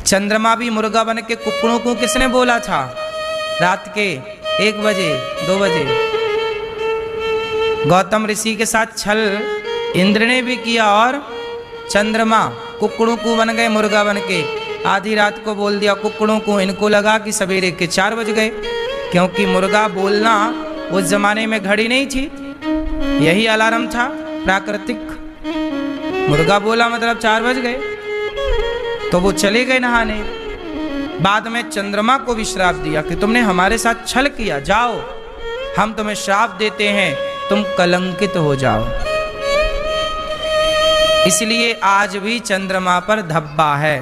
चंद्रमा भी मुर्गा बन के कुकड़ों को किसने बोला था? रात के 1 बजे 2 बजे गौतम ऋषि के साथ छल इंद्र ने भी किया और चंद्रमा कुकड़ों को बन गए, मुर्गा बन के। आधी रात को बोल दिया कुकड़ों को, इनको लगा कि सवेरे के 4 बज गए, क्योंकि मुर्गा बोलना उस जमाने में घड़ी नहीं थी, यही अलार्म था प्राकृतिक। मुर्गा बोला मतलब 4 बज गए, तो वो चले गए नहाने। बाद में चंद्रमा को भी श्राप दिया कि तुमने हमारे साथ छल किया, जाओ हम तुम्हें श्राप देते हैं, तुम कलंकित हो जाओ। इसलिए आज भी चंद्रमा पर धब्बा है।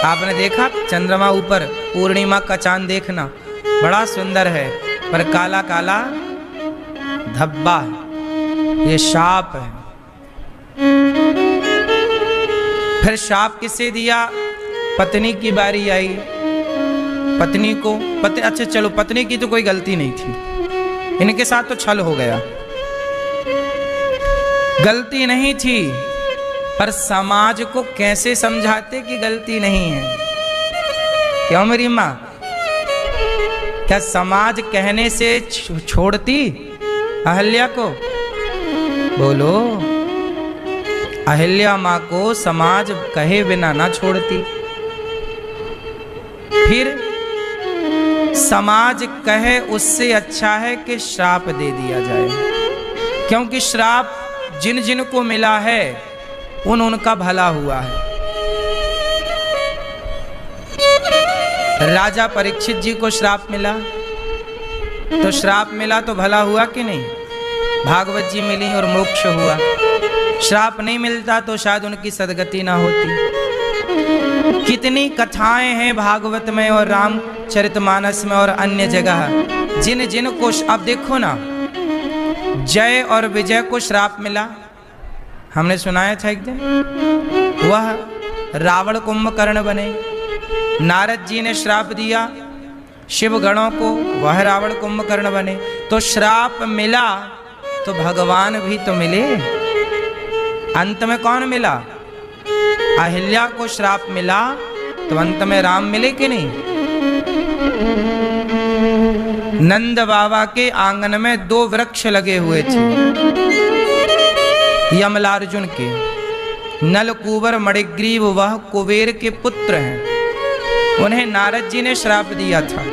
आपने देखा चंद्रमा ऊपर, पूर्णिमा का चांद देखना बड़ा सुंदर है, पर काला काला धब्बा है, ये शाप है। फिर शाप किसे दिया? पत्नी की बारी आई, पत्नी को अच्छा चलो, पत्नी की तो कोई गलती नहीं थी, इनके साथ तो छल हो गया, गलती नहीं थी, पर समाज को कैसे समझाते कि गलती नहीं है? क्यों मेरी माँ, क्या समाज कहने से छोड़ती अहल्या को? बोलो, अहिल्या माँ को समाज कहे बिना ना छोड़ती। फिर समाज कहे उससे अच्छा है कि श्राप दे दिया जाए, क्योंकि श्राप जिन जिन को मिला है उनका भला हुआ है। राजा परीक्षित जी को श्राप मिला, तो श्राप मिला तो भला हुआ कि नहीं? भागवत जी मिली और मोक्ष हुआ। श्राप नहीं मिलता तो शायद उनकी सदगति ना होती। कितनी कथाएं हैं भागवत में और रामचरितमानस में और अन्य जगह, जिन जिन को, अब देखो ना, जय और विजय को श्राप मिला, हमने सुनाया था एक दिन, वह रावण कुंभकर्ण बने। नारद जी ने श्राप दिया शिव गणों को, वह रावण कुंभकर्ण बने। तो श्राप मिला तो भगवान भी तो मिले। अंत में कौन मिला? अहिल्या को श्राप मिला तो अंत में राम मिले कि नहीं? नंद बाबा के आंगन में 2 वृक्ष लगे हुए थे, यमलार्जुन के। नलकूबर मणिग्रीव वह कुबेर के पुत्र हैं। उन्हें नारद जी ने श्राप दिया था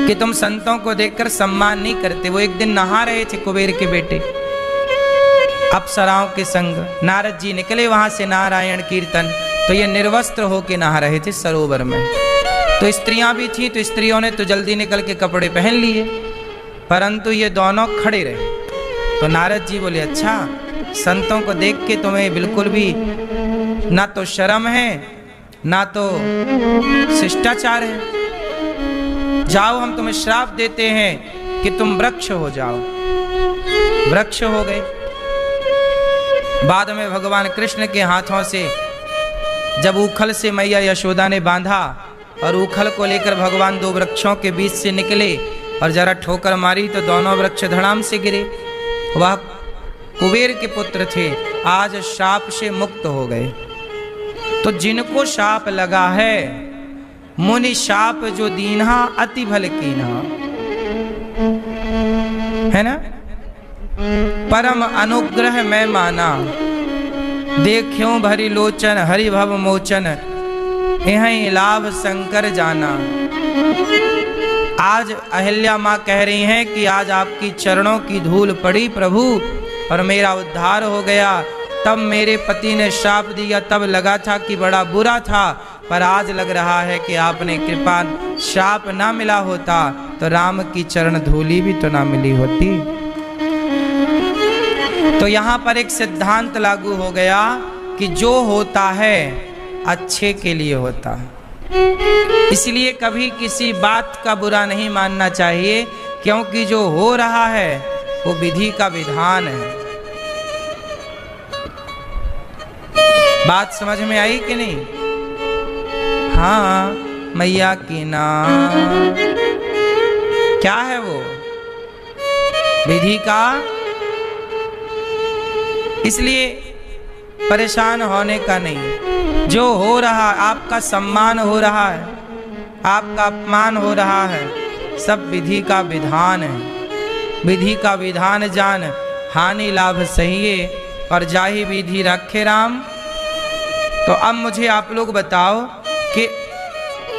कि तुम संतों को देखकर सम्मान नहीं करते। वो एक दिन नहा रहे थे, कुबेर के बेटे, अप्सराओं के संग। नारद जी निकले वहां से नारायण कीर्तन, तो ये निर्वस्त्र होके नहा रहे थे सरोवर में। तो स्त्रियां भी थी, तो स्त्रियों ने तो जल्दी निकल के कपड़े पहन लिए, परंतु ये दोनों खड़े रहे। तो नारद जी बोले, अच्छा, संतों को देख के तुम्हें बिल्कुल भी ना तो शर्म है ना तो शिष्टाचार है। जाओ, हम तुम्हें श्राप देते हैं कि तुम वृक्ष हो जाओ। वृक्ष हो गए। बाद में भगवान कृष्ण के हाथों से जब उखल से मैया यशोदा ने बांधा और उखल को लेकर भगवान 2 वृक्षों के बीच से निकले और जरा ठोकर मारी तो दोनों वृक्ष धड़ाम से गिरे। वह कुबेर के पुत्र थे, आज शाप से मुक्त हो गए। तो जिनको शाप लगा है, मुनि शाप जो दीन्हा अति भल कीन्हा, है ना? परम अनुग्रह मैं माना, देखियो भरी लोचन हरि भव मोचन, यहीं लाभ शंकर जाना। आज अहिल्या माँ कह रही हैं कि आज आपकी चरणों की धूल पड़ी प्रभु और मेरा उद्धार हो गया। तब मेरे पति ने श्राप दिया, तब लगा था कि बड़ा बुरा था, पर आज लग रहा है कि आपने कृपा, श्राप ना मिला होता तो राम की चरण धूली भी तो ना मिली होती। तो यहाँ पर एक सिद्धांत लागू हो गया कि जो होता है अच्छे के लिए होता है। इसलिए कभी किसी बात का बुरा नहीं मानना चाहिए, क्योंकि जो हो रहा है वो विधि का विधान है। बात समझ में आई कि नहीं? हाँ, मैया की नाम क्या है? वो विधि का। इसलिए परेशान होने का नहीं। जो हो रहा, आपका सम्मान हो रहा है, आपका अपमान हो रहा है, सब विधि का विधान है। विधि का विधान जान, हानि लाभ सहिए, और जाहि विधि रखे राम। तो अब मुझे आप लोग बताओ कि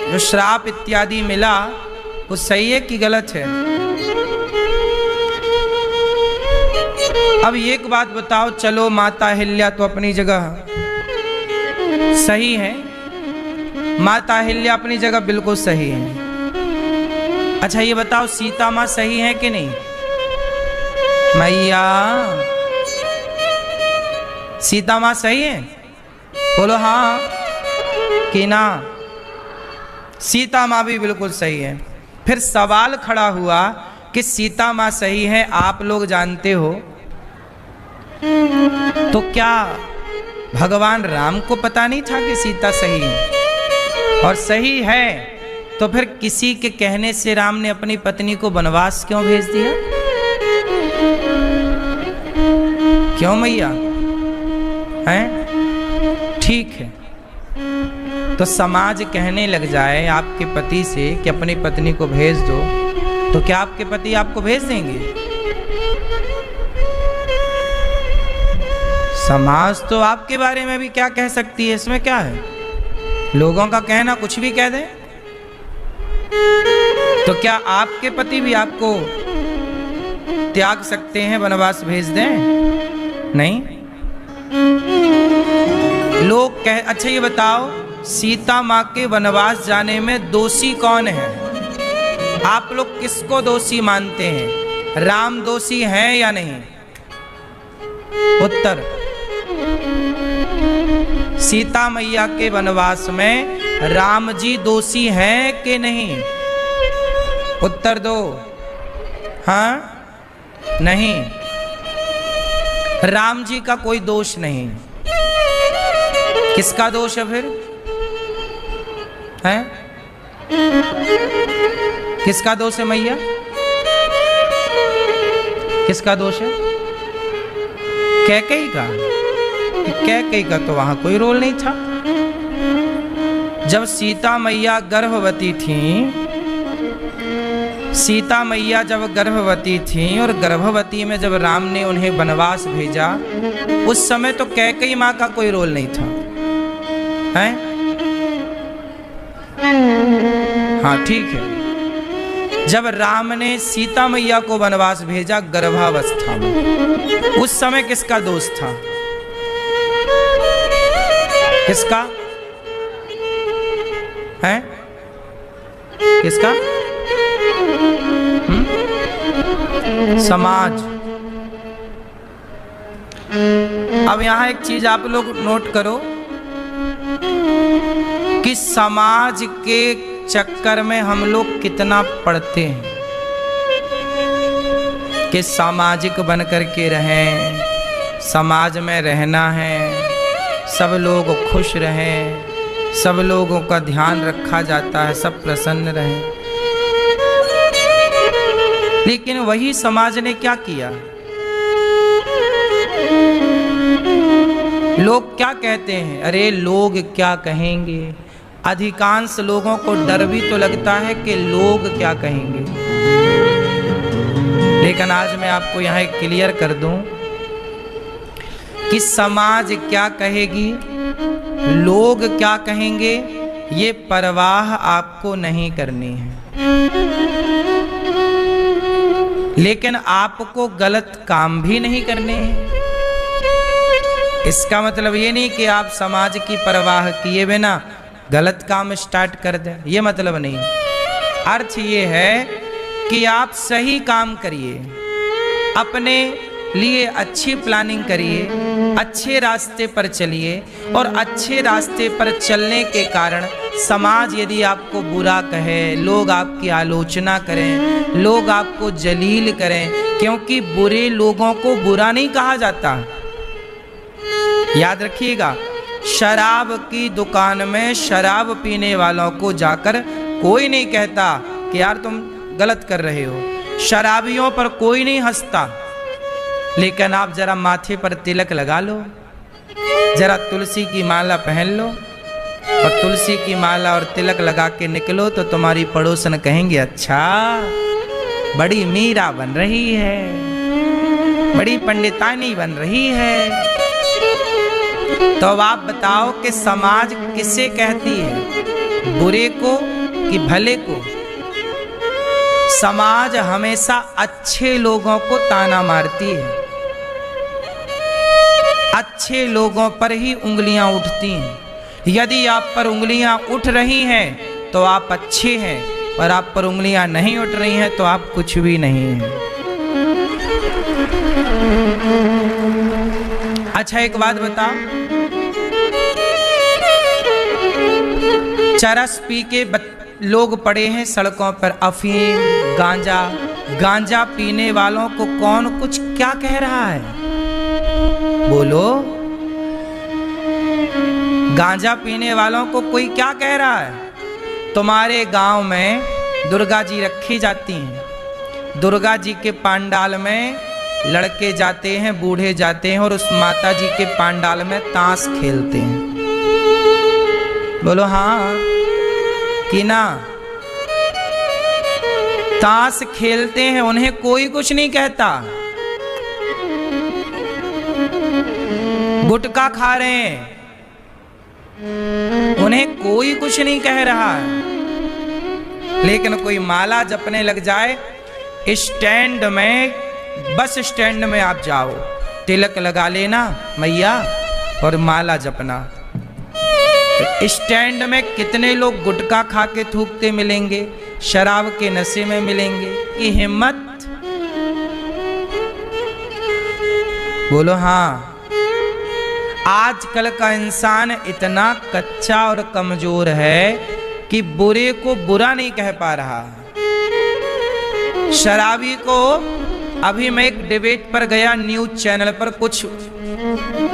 जो श्राप इत्यादि मिला वो सही है कि गलत है? अब एक बात बताओ, चलो माता अहिल्या तो अपनी जगह सही है, माता अहिल्या अपनी जगह बिल्कुल सही है। अच्छा ये बताओ, सीता माँ सही है कि नहीं? मैया सीता माँ सही है? बोलो हाँ कि ना। सीता माँ भी बिल्कुल सही है। फिर सवाल खड़ा हुआ कि सीता माँ सही है, आप लोग जानते हो, तो क्या भगवान राम को पता नहीं था कि सीता सही है? और सही है तो फिर किसी के कहने से राम ने अपनी पत्नी को वनवास क्यों भेज दिया? क्यों मैया? हैं? ठीक है, तो समाज कहने लग जाए आपके पति से कि अपनी पत्नी को भेज दो, तो क्या आपके पति आपको भेज देंगे? समाज तो आपके बारे में भी क्या कह सकती है, इसमें क्या है? लोगों का कहना कुछ भी कह दे। तो क्या आपके पति भी आपको त्याग सकते हैं, वनवास भेज दें? नहीं। लोग कह, अच्छा ये बताओ, सीता माँ के वनवास जाने में दोषी कौन है? आप लोग किसको दोषी मानते हैं? राम दोषी हैं या नहीं? उत्तर, सीता मैया के वनवास में राम जी दोषी हैं कि नहीं? उत्तर दो। हाँ नहीं, राम जी का कोई दोष नहीं। किसका दोष है फिर? है किसका दोष है मैया? किसका दोष है? कैकेयी का? कैकेयी का तो वहां कोई रोल नहीं था। जब सीता मैया गर्भवती थी, सीता मैया जब गर्भवती थी और गर्भवती में जब राम ने उन्हें वनवास भेजा, उस समय तो कैकेयी माँ का कोई रोल नहीं था। हैं? हाँ ठीक है। जब राम ने सीता मैया को वनवास भेजा गर्भावस्था में, उस समय किसका दोष था? किसका है? किसका? समाज। अब यहां एक चीज आप लोग नोट करो कि समाज के चक्कर में हम लोग कितना पड़ते हैं कि सामाजिक बन करके रहें, समाज में रहना है, सब लोग खुश रहें, सब लोगों का ध्यान रखा जाता है, सब प्रसन्न रहें। लेकिन वही समाज ने क्या किया? लोग क्या कहते हैं? अरे लोग क्या कहेंगे? अधिकांश लोगों को डर भी तो लगता है कि लोग क्या कहेंगे। लेकिन आज मैं आपको यहाँ एक क्लियर कर दूं कि समाज क्या कहेगी, लोग क्या कहेंगे, ये परवाह आपको नहीं करनी है। लेकिन आपको गलत काम भी नहीं करने हैं। इसका मतलब ये नहीं कि आप समाज की परवाह किए बिना गलत काम स्टार्ट कर दें, ये मतलब नहीं। अर्थ ये है कि आप सही काम करिए, अपने लिए अच्छी प्लानिंग करिए, अच्छे रास्ते पर चलिए, और अच्छे रास्ते पर चलने के कारण समाज यदि आपको बुरा कहे, लोग आपकी आलोचना करें, लोग आपको जलील करें, क्योंकि बुरे लोगों को बुरा नहीं कहा जाता। याद रखिएगा, शराब की दुकान में शराब पीने वालों को जाकर कोई नहीं कहता कि यार तुम गलत कर रहे हो, शराबियों पर कोई नहीं हंसता। लेकिन आप जरा माथे पर तिलक लगा लो, जरा तुलसी की माला पहन लो और तुलसी की माला और तिलक लगा के निकलो तो तुम्हारी पड़ोसन कहेंगे अच्छा बड़ी मीरा बन रही है, बड़ी पंडितानी बन रही है। तो अब आप बताओ कि समाज किसे कहती है, बुरे को कि भले को? समाज हमेशा अच्छे लोगों को ताना मारती है, अच्छे लोगों पर ही उंगलियां उठती हैं। यदि आप पर उंगलियां उठ रही हैं तो आप अच्छे हैं, और आप पर उंगलियां नहीं उठ रही हैं तो आप कुछ भी नहीं हैं। अच्छा एक बात बताओ, चरस पी के लोग पड़े हैं सड़कों पर, अफीम गांजा पीने वालों को कौन कुछ क्या कह रहा है? बोलो, गांजा पीने वालों को कोई क्या कह रहा है? तुम्हारे गांव में दुर्गा जी रखी जाती हैं, दुर्गा जी के पंडाल में लड़के जाते हैं, बूढ़े जाते हैं और उस माता जी के पंडाल में ताश खेलते हैं। बोलो हाँ कि ना? ताश खेलते हैं, उन्हें कोई कुछ नहीं कहता। गुटखा खा रहे हैं, उन्हें कोई कुछ नहीं कह रहा है। लेकिन कोई माला जपने लग जाए, स्टैंड में, बस स्टैंड में आप जाओ, तिलक लगा लेना मैया और माला जपना। तो स्टैंड में कितने लोग गुटखा खा के थूकते मिलेंगे, शराब के नशे में मिलेंगे। की हिम्मत! बोलो हाँ। आजकल का इंसान इतना कच्चा और कमजोर है कि बुरे को बुरा नहीं कह पा रहा। शराबी को, अभी मैं एक डिबेट पर गया न्यूज चैनल पर, कुछ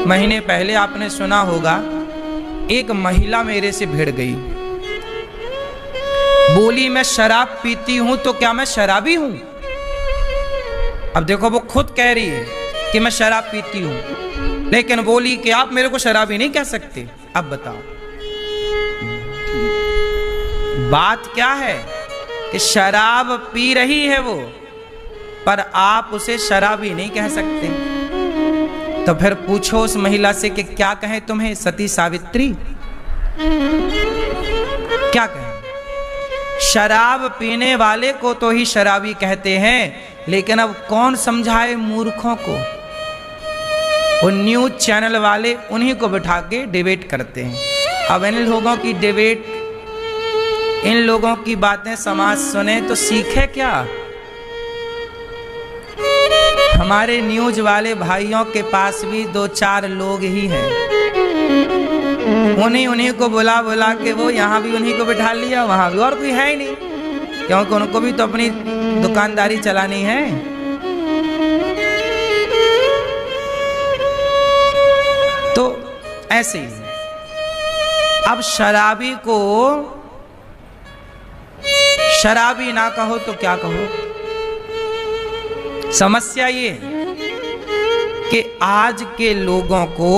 महीने पहले, आपने सुना होगा, एक महिला मेरे से भिड़ गई, बोली मैं शराब पीती हूं तो क्या मैं शराबी हूं? अब देखो, वो खुद कह रही है कि मैं शराब पीती हूं, लेकिन बोली कि आप मेरे को शराबी नहीं कह सकते। अब बताओ बात क्या है कि शराब पी रही है वो, पर आप उसे शराबी नहीं कह सकते। तो फिर पूछो उस महिला से कि क्या कहें तुम्हें, सती सावित्री? क्या कहें? शराब पीने वाले को तो ही शराबी कहते हैं, लेकिन अब कौन समझाए मूर्खों को? वो न्यूज चैनल वाले उन्हीं को बिठा के डिबेट करते हैं। अब इन लोगों की डिबेट, इन लोगों की बातें समाज सुने तो सीखे क्या? हमारे न्यूज वाले भाइयों के पास भी 2-4 लोग ही हैं, उन्हीं को बुला के वो यहाँ भी उन्हीं को बिठा लिया, वहां भी, और कोई है ही नहीं, क्योंकि उनको भी तो अपनी दुकानदारी चलानी है। तो ऐसे ही अब शराबी को शराबी ना कहो तो क्या कहो? समस्या ये कि आज के लोगों को,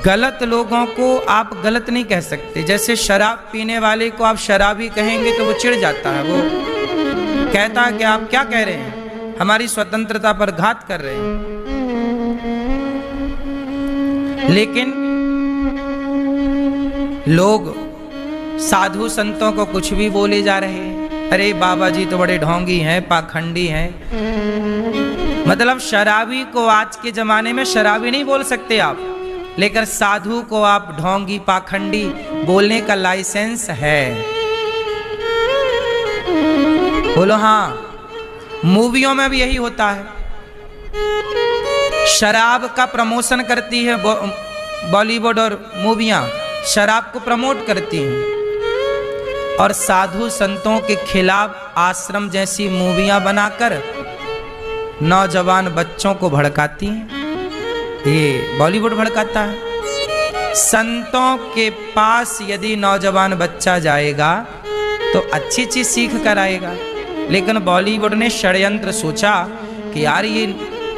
गलत लोगों को आप गलत नहीं कह सकते। जैसे शराब पीने वाले को आप शराबी कहेंगे तो वो चिढ़ जाता है, वो कहता है कि आप क्या कह रहे हैं, हमारी स्वतंत्रता पर घात कर रहे हैं। लेकिन लोग साधु संतों को कुछ भी बोले जा रहे हैं, अरे बाबा जी तो बड़े ढोंगी हैं, पाखंडी हैं। मतलब शराबी को आज के जमाने में शराबी नहीं बोल सकते आप, लेकिन साधु को आप ढोंगी, पाखंडी बोलने का लाइसेंस है। बोलो हाँ। मूवियों में भी यही होता है, शराब का प्रमोशन करती है बॉलीवुड और मूवियां शराब को प्रमोट करती हैं, और साधु संतों के खिलाफ आश्रम जैसी मूवियां बनाकर नौजवान बच्चों को भड़काती हैं। ये बॉलीवुड भड़काता है। संतों के पास यदि नौजवान बच्चा जाएगा तो अच्छी सीख कर आएगा, लेकिन बॉलीवुड ने षड्यंत्र सोचा कि यार ये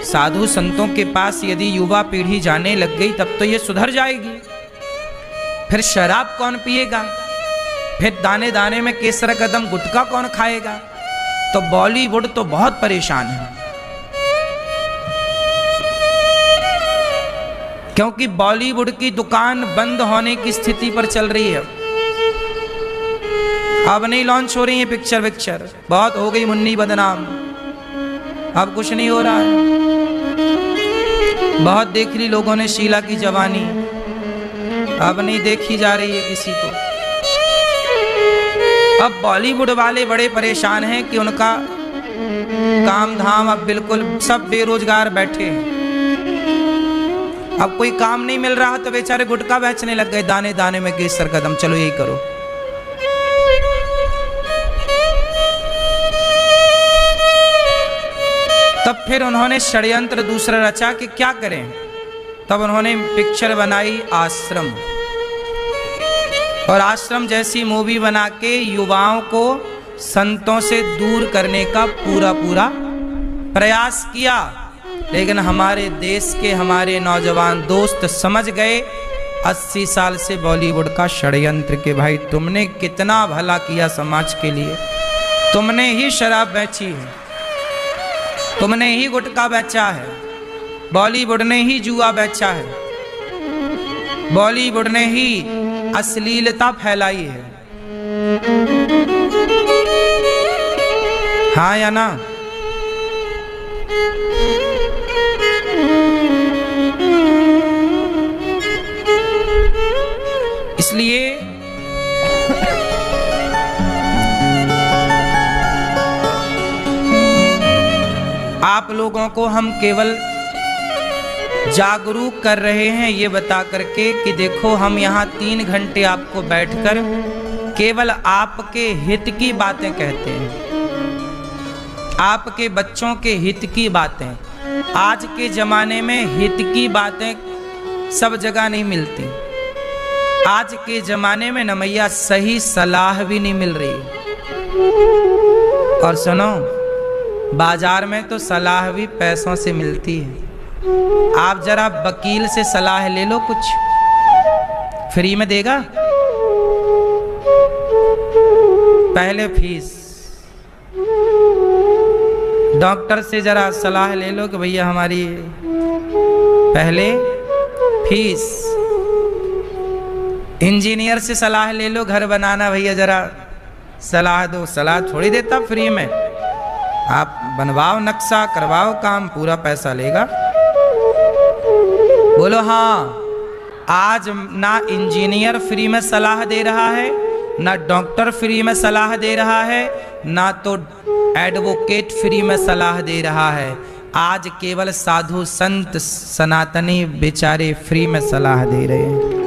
साधु संतों के पास यदि युवा पीढ़ी जाने लग गई तब तो ये सुधर जाएगी। फिर शराब कौन पिएगा, फिर दाने दाने में केसर कदम गुटखा कौन खाएगा। तो बॉलीवुड तो बहुत परेशान है, क्योंकि बॉलीवुड की दुकान बंद होने की स्थिति पर चल रही है। अब नहीं लॉन्च हो रही है पिक्चर, बहुत हो गई मुन्नी बदनाम, अब कुछ नहीं हो रहा है। बहुत देख ली लोगों ने शीला की जवानी, अब नहीं देखी जा रही है किसी को। अब बॉलीवुड वाले बड़े परेशान हैं कि उनका काम धाम अब बिल्कुल सब बेरोजगार बैठे हैं। अब कोई काम नहीं मिल रहा तो बेचारे गुटखा बेचने लग गए, दाने दाने में केसर कदम, चलो यही करो। तब फिर उन्होंने षड्यंत्र दूसरा रचा कि क्या करें। तब उन्होंने पिक्चर बनाई आश्रम, और आश्रम जैसी मूवी बना के युवाओं को संतों से दूर करने का पूरा प्रयास किया। लेकिन हमारे देश के हमारे नौजवान दोस्त समझ गए 80 साल से बॉलीवुड का षड्यंत्र के भाई तुमने कितना भला किया समाज के लिए। तुमने ही शराब बेची है, तुमने ही गुटखा बेचा है, बॉलीवुड ने ही जुआ बेचा है, बॉलीवुड ने ही अश्लीलता फैलाई है। हाँ या ना? इसलिए आप लोगों को हम केवल जागरूक कर रहे हैं ये बता करके कि देखो हम यहाँ 3 घंटे आपको बैठकर केवल आपके हित की बातें कहते हैं, आपके बच्चों के हित की बातें। आज के जमाने में हित की बातें सब जगह नहीं मिलती। आज के जमाने में नमैया सही सलाह भी नहीं मिल रही। और सुनो, बाजार में तो सलाह भी पैसों से मिलती है। आप जरा वकील से सलाह ले लो, कुछ फ्री में देगा, पहले फीस। डॉक्टर से जरा सलाह ले लो कि भैया हमारी पहले फीस। इंजीनियर से सलाह ले लो घर बनाना, भैया जरा सलाह दो, सलाह थोड़ी देता फ्री में। आप बनवाओ नक्शा, करवाओ काम, पूरा पैसा लेगा। बोलो हाँ। आज ना इंजीनियर फ्री में सलाह दे रहा है, ना डॉक्टर फ्री में सलाह दे रहा है, ना तो एडवोकेट फ्री में सलाह दे रहा है। आज केवल साधु संत सनातनी बेचारे फ्री में सलाह दे रहे हैं।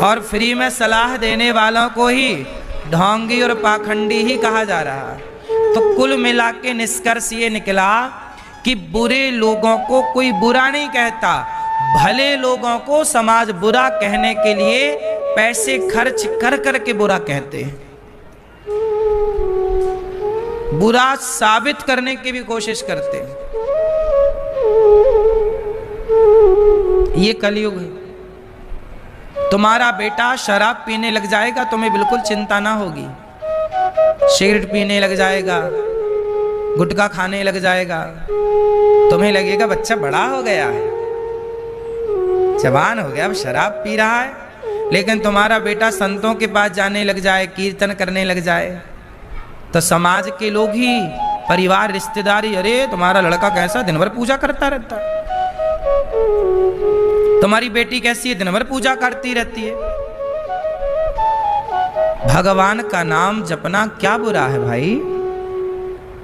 और फ्री में सलाह देने वालों को ही ढोंगी और पाखंडी ही कहा जा रहा है। तो कुल मिला के निष्कर्ष ये निकला कि बुरे लोगों को कोई बुरा नहीं कहता, भले लोगों को समाज बुरा कहने के लिए पैसे खर्च कर कर के बुरा कहते हैं, बुरा साबित करने की भी कोशिश करते हैं। ये कलयुग है। तुम्हारा बेटा शराब पीने लग जाएगा, तुम्हें बिल्कुल चिंता ना होगी। सिगरेट पीने लग जाएगा, गुटखा खाने लग जाएगा, तुम्हें लगेगा बच्चा बड़ा हो गया है, जवान हो गया, अब शराब पी रहा है। लेकिन तुम्हारा बेटा संतों के पास जाने लग जाए, कीर्तन करने लग जाए, तो समाज के लोग ही, परिवार, रिश्तेदारी, अरे तुम्हारा लड़का कैसा, दिन भर पूजा करता रहता है, तुम्हारी बेटी कैसी है, दिन भर पूजा करती रहती है। भगवान का नाम जपना क्या बुरा है भाई?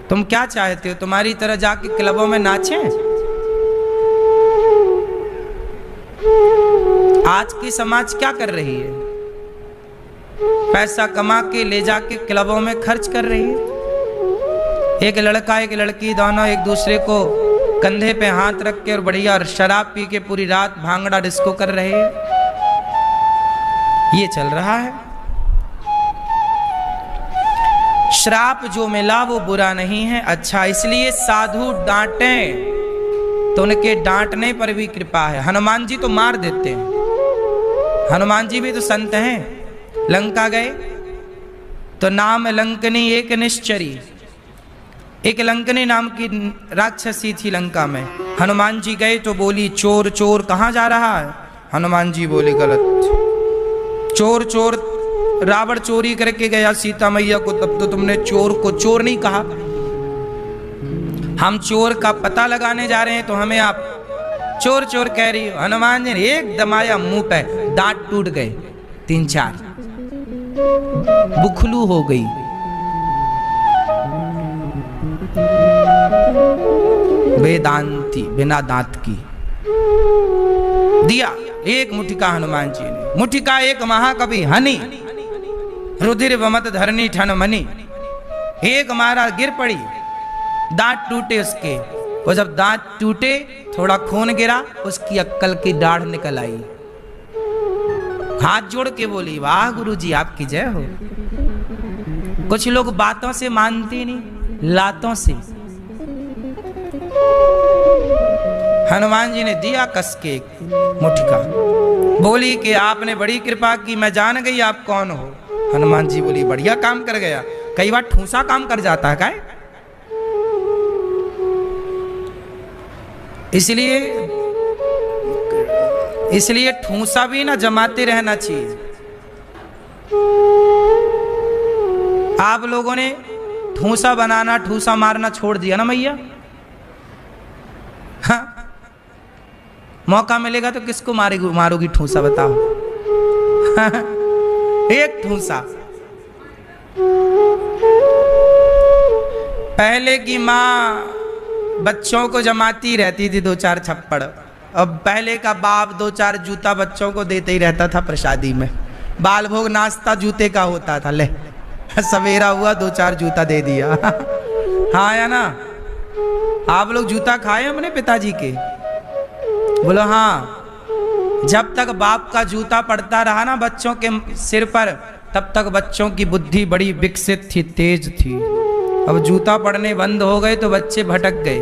तुम क्या चाहते हो, तुम्हारी तरह जाके क्लबों में नाचें? आज की समाज क्या कर रही है? पैसा कमा के ले जाके क्लबों में खर्च कर रही है। एक लड़का एक लड़की दोनों एक दूसरे को कंधे पे हाथ रख के और बढ़िया और शराब पी के पूरी रात भांगड़ा डिस्को कर रहे हैं। ये चल रहा है। श्राप जो मिला वो बुरा नहीं है, अच्छा। इसलिए साधु डांटें तो उनके डांटने पर भी कृपा है। हनुमान जी तो मार देते हैं, हनुमान जी भी तो संत हैं। लंका गए तो नाम लंकनी एक निश्चरी, एक लंकनी नाम की राक्षसी थी लंका में। हनुमान जी गए तो बोली चोर चोर कहाँ जा रहा है? हनुमान जी बोले गलत, चोर चोर रावण चोरी करके गया सीता मैया को, तब तो तुमने चोर को चोर नहीं कहा। हम चोर का पता लगाने जा रहे हैं तो हमें आप चोर चोर कह रही हो। हनुमान जी ने एक दमाया मुंह पे, दांत टूट गए 3-4, बुखलू हो गई। वेदांती बिना दांत की दिया एक मुठिका हनुमान जी ने। मुठिका एक महाकवि हनी, रुधिर वमत धरनी ठन मनी, एक मारा गिर पड़ी, दांत टूटे उसके। वो जब दांत टूटे थोड़ा खून गिरा, उसकी अक्कल की दाढ़ निकल आई। हाथ जोड़ के बोली वाह गुरुजी आपकी जय हो। कुछ लोग बातों से मानते नहीं, लातों से। हनुमान जी ने दिया कस के मुठिका, बोली कि आपने बड़ी कृपा की, मैं जान गई आप कौन हो। हनुमान जी बोली बढ़िया काम कर गया। कई बार ठूसा काम कर जाता है क्या? इसलिए ठूसा भी ना जमाते रहना चाहिए। आप लोगों ने ठूसा बनाना, ठूसा मारना छोड़ दिया ना मैया। हाँ, मौका मिलेगा तो किसको मारोगी ठूसा बताओ? एक ठूसा। पहले की माँ बच्चों को जमाती रहती थी 2-4 छप्पड़। अब पहले का बाप 2-4 जूता बच्चों को देते ही रहता था प्रसादी में। बाल भोग नाश्ता जूते का होता था, ले सवेरा हुआ 2-4 जूता दे दिया। हाँ या ना? आप लोग जूता खाए अपने पिताजी के? बोलो हाँ। जब तक बाप का जूता पड़ता रहा ना बच्चों के सिर पर, तब तक बच्चों की बुद्धि बड़ी विकसित थी, तेज थी। अब जूता पड़ने बंद हो गए तो बच्चे भटक गए।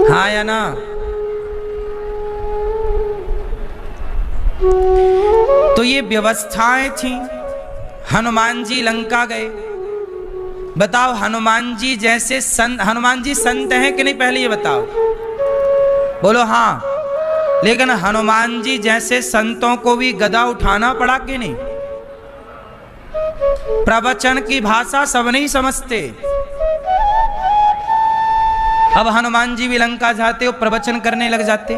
हाँ या ना? तो ये व्यवस्थाएं थी। हनुमान जी लंका गए। बताओ हनुमान जी जैसे संत, हनुमान जी संत हैं कि नहीं? पहले ये बताओ। बोलो हाँ। लेकिन हनुमान जी जैसे संतों को भी गदा उठाना पड़ा कि नहीं? प्रवचन की भाषा सब नहीं समझते। अब हनुमान जी भी लंका जाते हो, प्रवचन करने लग जाते,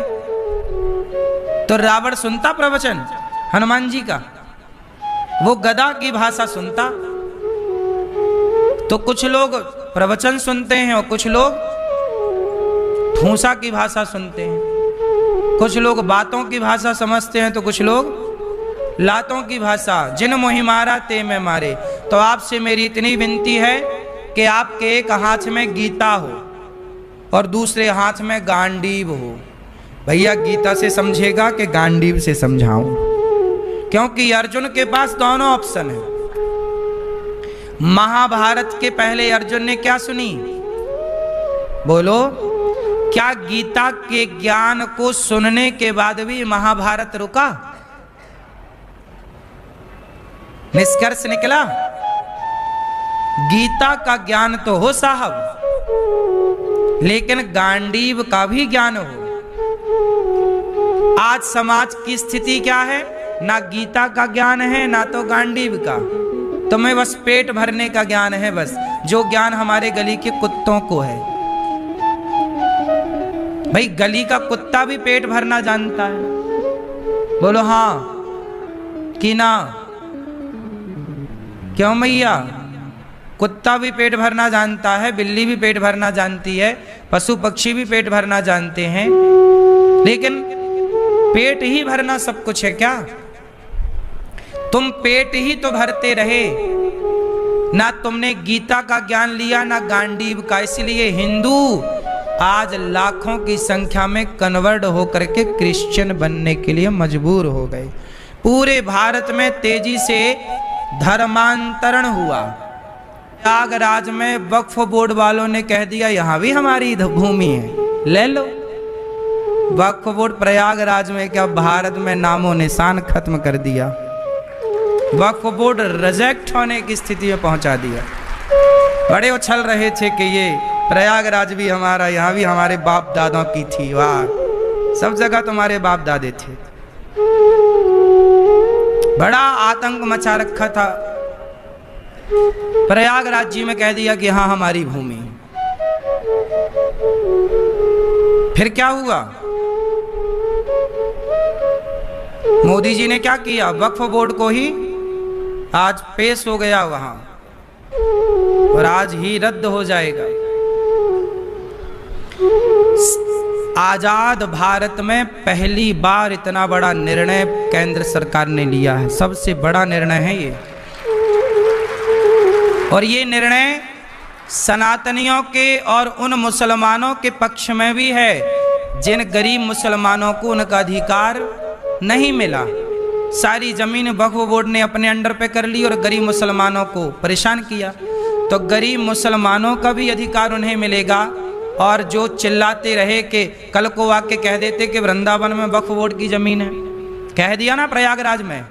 तो रावण सुनता प्रवचन हनुमान जी का? वो गदा की भाषा सुनता। तो कुछ लोग प्रवचन सुनते हैं और कुछ लोग ठूसा की भाषा सुनते हैं। कुछ लोग बातों की भाषा समझते हैं तो कुछ लोग लातों की भाषा। जिन मोहि मारा ते में मारे। तो आपसे मेरी इतनी विनती है कि आपके एक हाथ में गीता हो और दूसरे हाथ में गांडीव हो। भैया गीता से समझेगा कि गांडीव से समझाऊं? क्योंकि अर्जुन के पास दोनों ऑप्शन है। महाभारत के पहले अर्जुन ने क्या सुनी? बोलो, क्या गीता के ज्ञान को सुनने के बाद भी महाभारत रुका? निष्कर्ष निकला गीता का ज्ञान तो हो साहब, लेकिन गांडीव का भी ज्ञान हो। आज समाज की स्थिति क्या है? ना गीता का ज्ञान है ना तो गांडीव का। तुम्हें बस पेट भरने का ज्ञान है, बस जो ज्ञान हमारे गली के कुत्तों को है। भाई गली का कुत्ता भी पेट भरना जानता है। बोलो हाँ कि ना? क्यों मैया? कुत्ता भी पेट भरना जानता है, बिल्ली भी पेट भरना जानती है, पशु पक्षी भी पेट भरना जानते हैं, लेकिन पेट ही भरना सब कुछ है क्या? तुम पेट ही तो भरते रहे, ना तुमने गीता का ज्ञान लिया ना गांडीव का। इसलिए हिंदू आज लाखों की संख्या में कन्वर्ट होकर के क्रिश्चियन बनने के लिए मजबूर हो गए। पूरे भारत में तेजी से धर्मांतरण हुआ। प्रयागराज में वक्फ बोर्ड वालों ने कह दिया यहाँ भी हमारी भूमि है। ले लो। वक्फ बोर्ड प्रयागराज में क्या भारत में नामो निशान खत्म कर दिया, वक्फ बोर्ड रिजेक्ट होने की स्थिति में पहुंचा दिया। बड़े उछल रहे थे कि ये प्रयागराज भी हमारा, यहाँ भी हमारे बाप दादों की थी, वाह सब जगह तुम्हारे बाप दादे थे। बड़ा आतंक मचा रखा था। प्रयागराज जी में कह दिया कि हाँ हमारी भूमि। फिर क्या हुआ, मोदी जी ने क्या किया, वक्फ बोर्ड को ही आज पेश हो गया वहां और आज ही रद्द हो जाएगा। आजाद भारत में पहली बार इतना बड़ा निर्णय केंद्र सरकार ने लिया है, सबसे बड़ा निर्णय है ये। और ये निर्णय सनातनियों के और उन मुसलमानों के पक्ष में भी है जिन गरीब मुसलमानों को उनका अधिकार नहीं मिला। सारी जमीन वक्फ बोर्ड ने अपने अंडर पे कर ली और गरीब मुसलमानों को परेशान किया। तो गरीब मुसलमानों का भी अधिकार उन्हें मिलेगा। और जो चिल्लाते रहे कि कल को आके कह देते कि वृंदावन में वक्फ बोर्ड की जमीन है, कह दिया ना प्रयागराज में,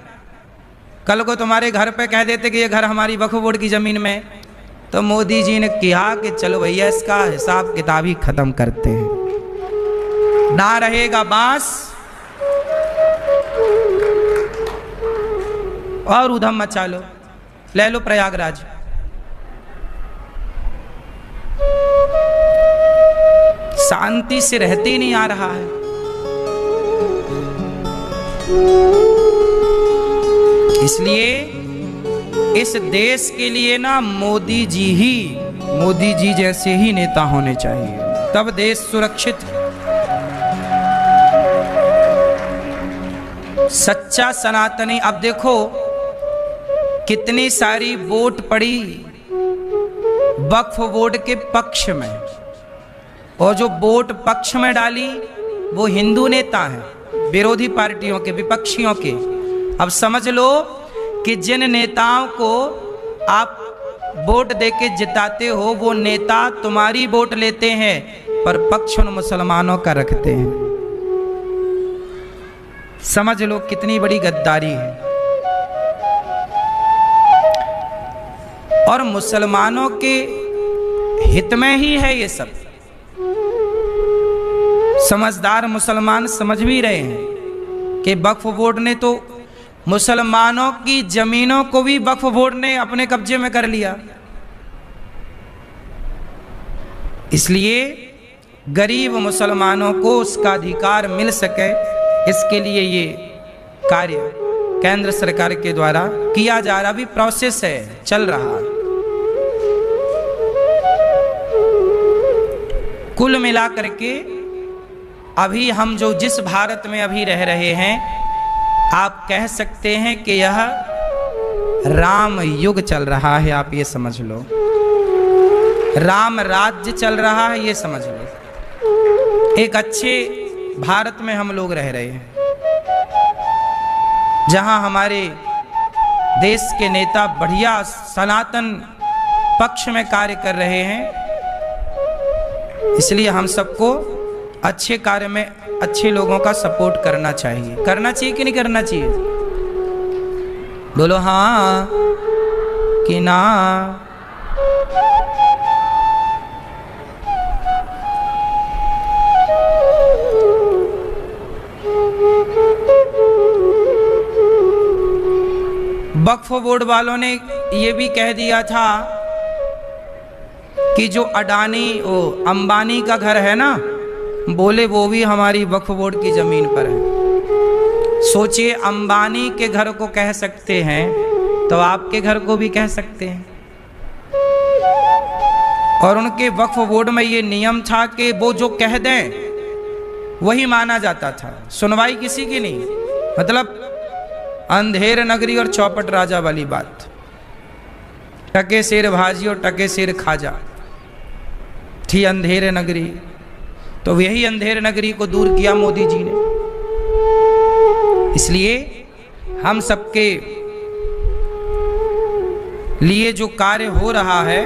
कल को तुम्हारे घर पे कह देते कि ये घर हमारी वक्फ बोर्ड की जमीन में, तो मोदी जी ने कहा कि चलो भैया इसका हिसाब किताब ही खत्म करते हैं, ना रहेगा बांस और उधम मचा लो, ले लो प्रयागराज। शांति से रहते ही नहीं आ रहा है। इसलिए इस देश के लिए ना मोदी जी जैसे ही नेता होने चाहिए, तब देश सुरक्षित। सच्चा सनातनी, अब देखो कितनी सारी वोट पड़ी वक्फ बोर्ड के पक्ष में, और जो वोट पक्ष में डाली वो हिंदू नेता हैं, विरोधी पार्टियों के, विपक्षियों के। अब समझ लो कि जिन नेताओं को आप वोट देके जिताते हो वो नेता तुम्हारी वोट लेते हैं पर पक्ष उन मुसलमानों का रखते हैं। समझ लो कितनी बड़ी गद्दारी है। और मुसलमानों के हित में ही है ये सब। समझदार मुसलमान समझ भी रहे हैं कि वक्फ बोर्ड ने तो मुसलमानों की जमीनों को भी वक्फ बोर्ड ने अपने कब्जे में कर लिया। इसलिए गरीब मुसलमानों को उसका अधिकार मिल सके, इसके लिए ये कार्य केंद्र सरकार के द्वारा किया जा रहा, अभी प्रोसेस है, चल रहा। कुल मिलाकर के अभी हम जो जिस भारत में अभी रह रहे हैं, आप कह सकते हैं कि यह राम युग चल रहा है। आप ये समझ लो, राम राज्य चल रहा है, ये समझ लो। एक अच्छे भारत में हम लोग रह रहे हैं जहां हमारे देश के नेता बढ़िया सनातन पक्ष में कार्य कर रहे हैं। इसलिए हम सबको अच्छे कार्य में अच्छे लोगों का सपोर्ट करना चाहिए। करना चाहिए कि नहीं करना चाहिए? बोलो हाँ कि ना। वक्फ बोर्ड वालों ने ये भी कह दिया था कि जो अडानी अंबानी का घर है ना, बोले वो भी हमारी वक्फ बोर्ड की जमीन पर है। सोचिए, अंबानी के घर को कह सकते हैं तो आपके घर को भी कह सकते हैं। और उनके वक्फ बोर्ड में ये नियम था कि वो जो कह दें वही माना जाता था, सुनवाई किसी की नहीं। मतलब अंधेर नगरी और चौपट राजा वाली बात, टके शेर भाजी और टके शेर खाजा थी अंधेर नगरी। तो यही अंधेर नगरी को दूर किया मोदी जी ने। इसलिए हम सबके लिए जो कार्य हो रहा है,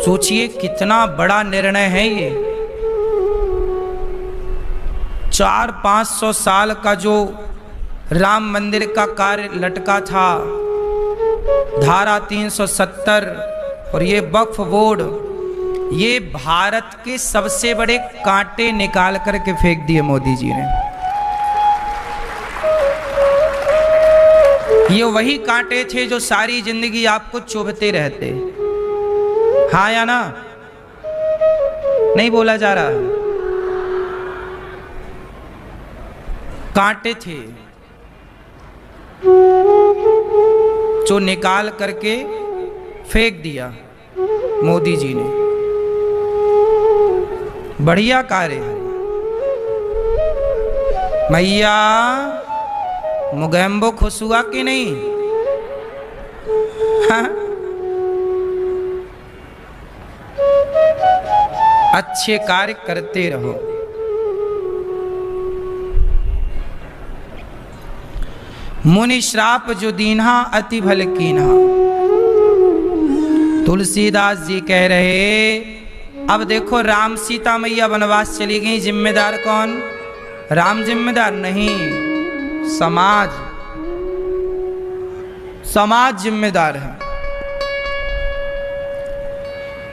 सोचिए कितना बड़ा निर्णय है ये। 400-500 साल का जो राम मंदिर का कार्य लटका था, धारा 370 और ये वक्फ बोर्ड, ये भारत के सबसे बड़े कांटे निकाल करके फेंक दिए मोदी जी ने। ये वही कांटे थे जो सारी जिंदगी आपको चुभते रहते। हाँ या ना? नहीं बोला जा रहा। कांटे थे जो निकाल करके फेंक दिया मोदी जी ने। बढ़िया कार्य है। मैया मुगैम्बो खुश हुआ कि नहीं? हाँ? अच्छे कार्य करते रहो। मुनि श्राप जो दीन्हा अति भल कीन्हा। तुलसीदास जी कह रहे, अब देखो राम सीता मैया वनवास चली गई, जिम्मेदार कौन? राम जिम्मेदार नहीं, समाज। समाज जिम्मेदार है।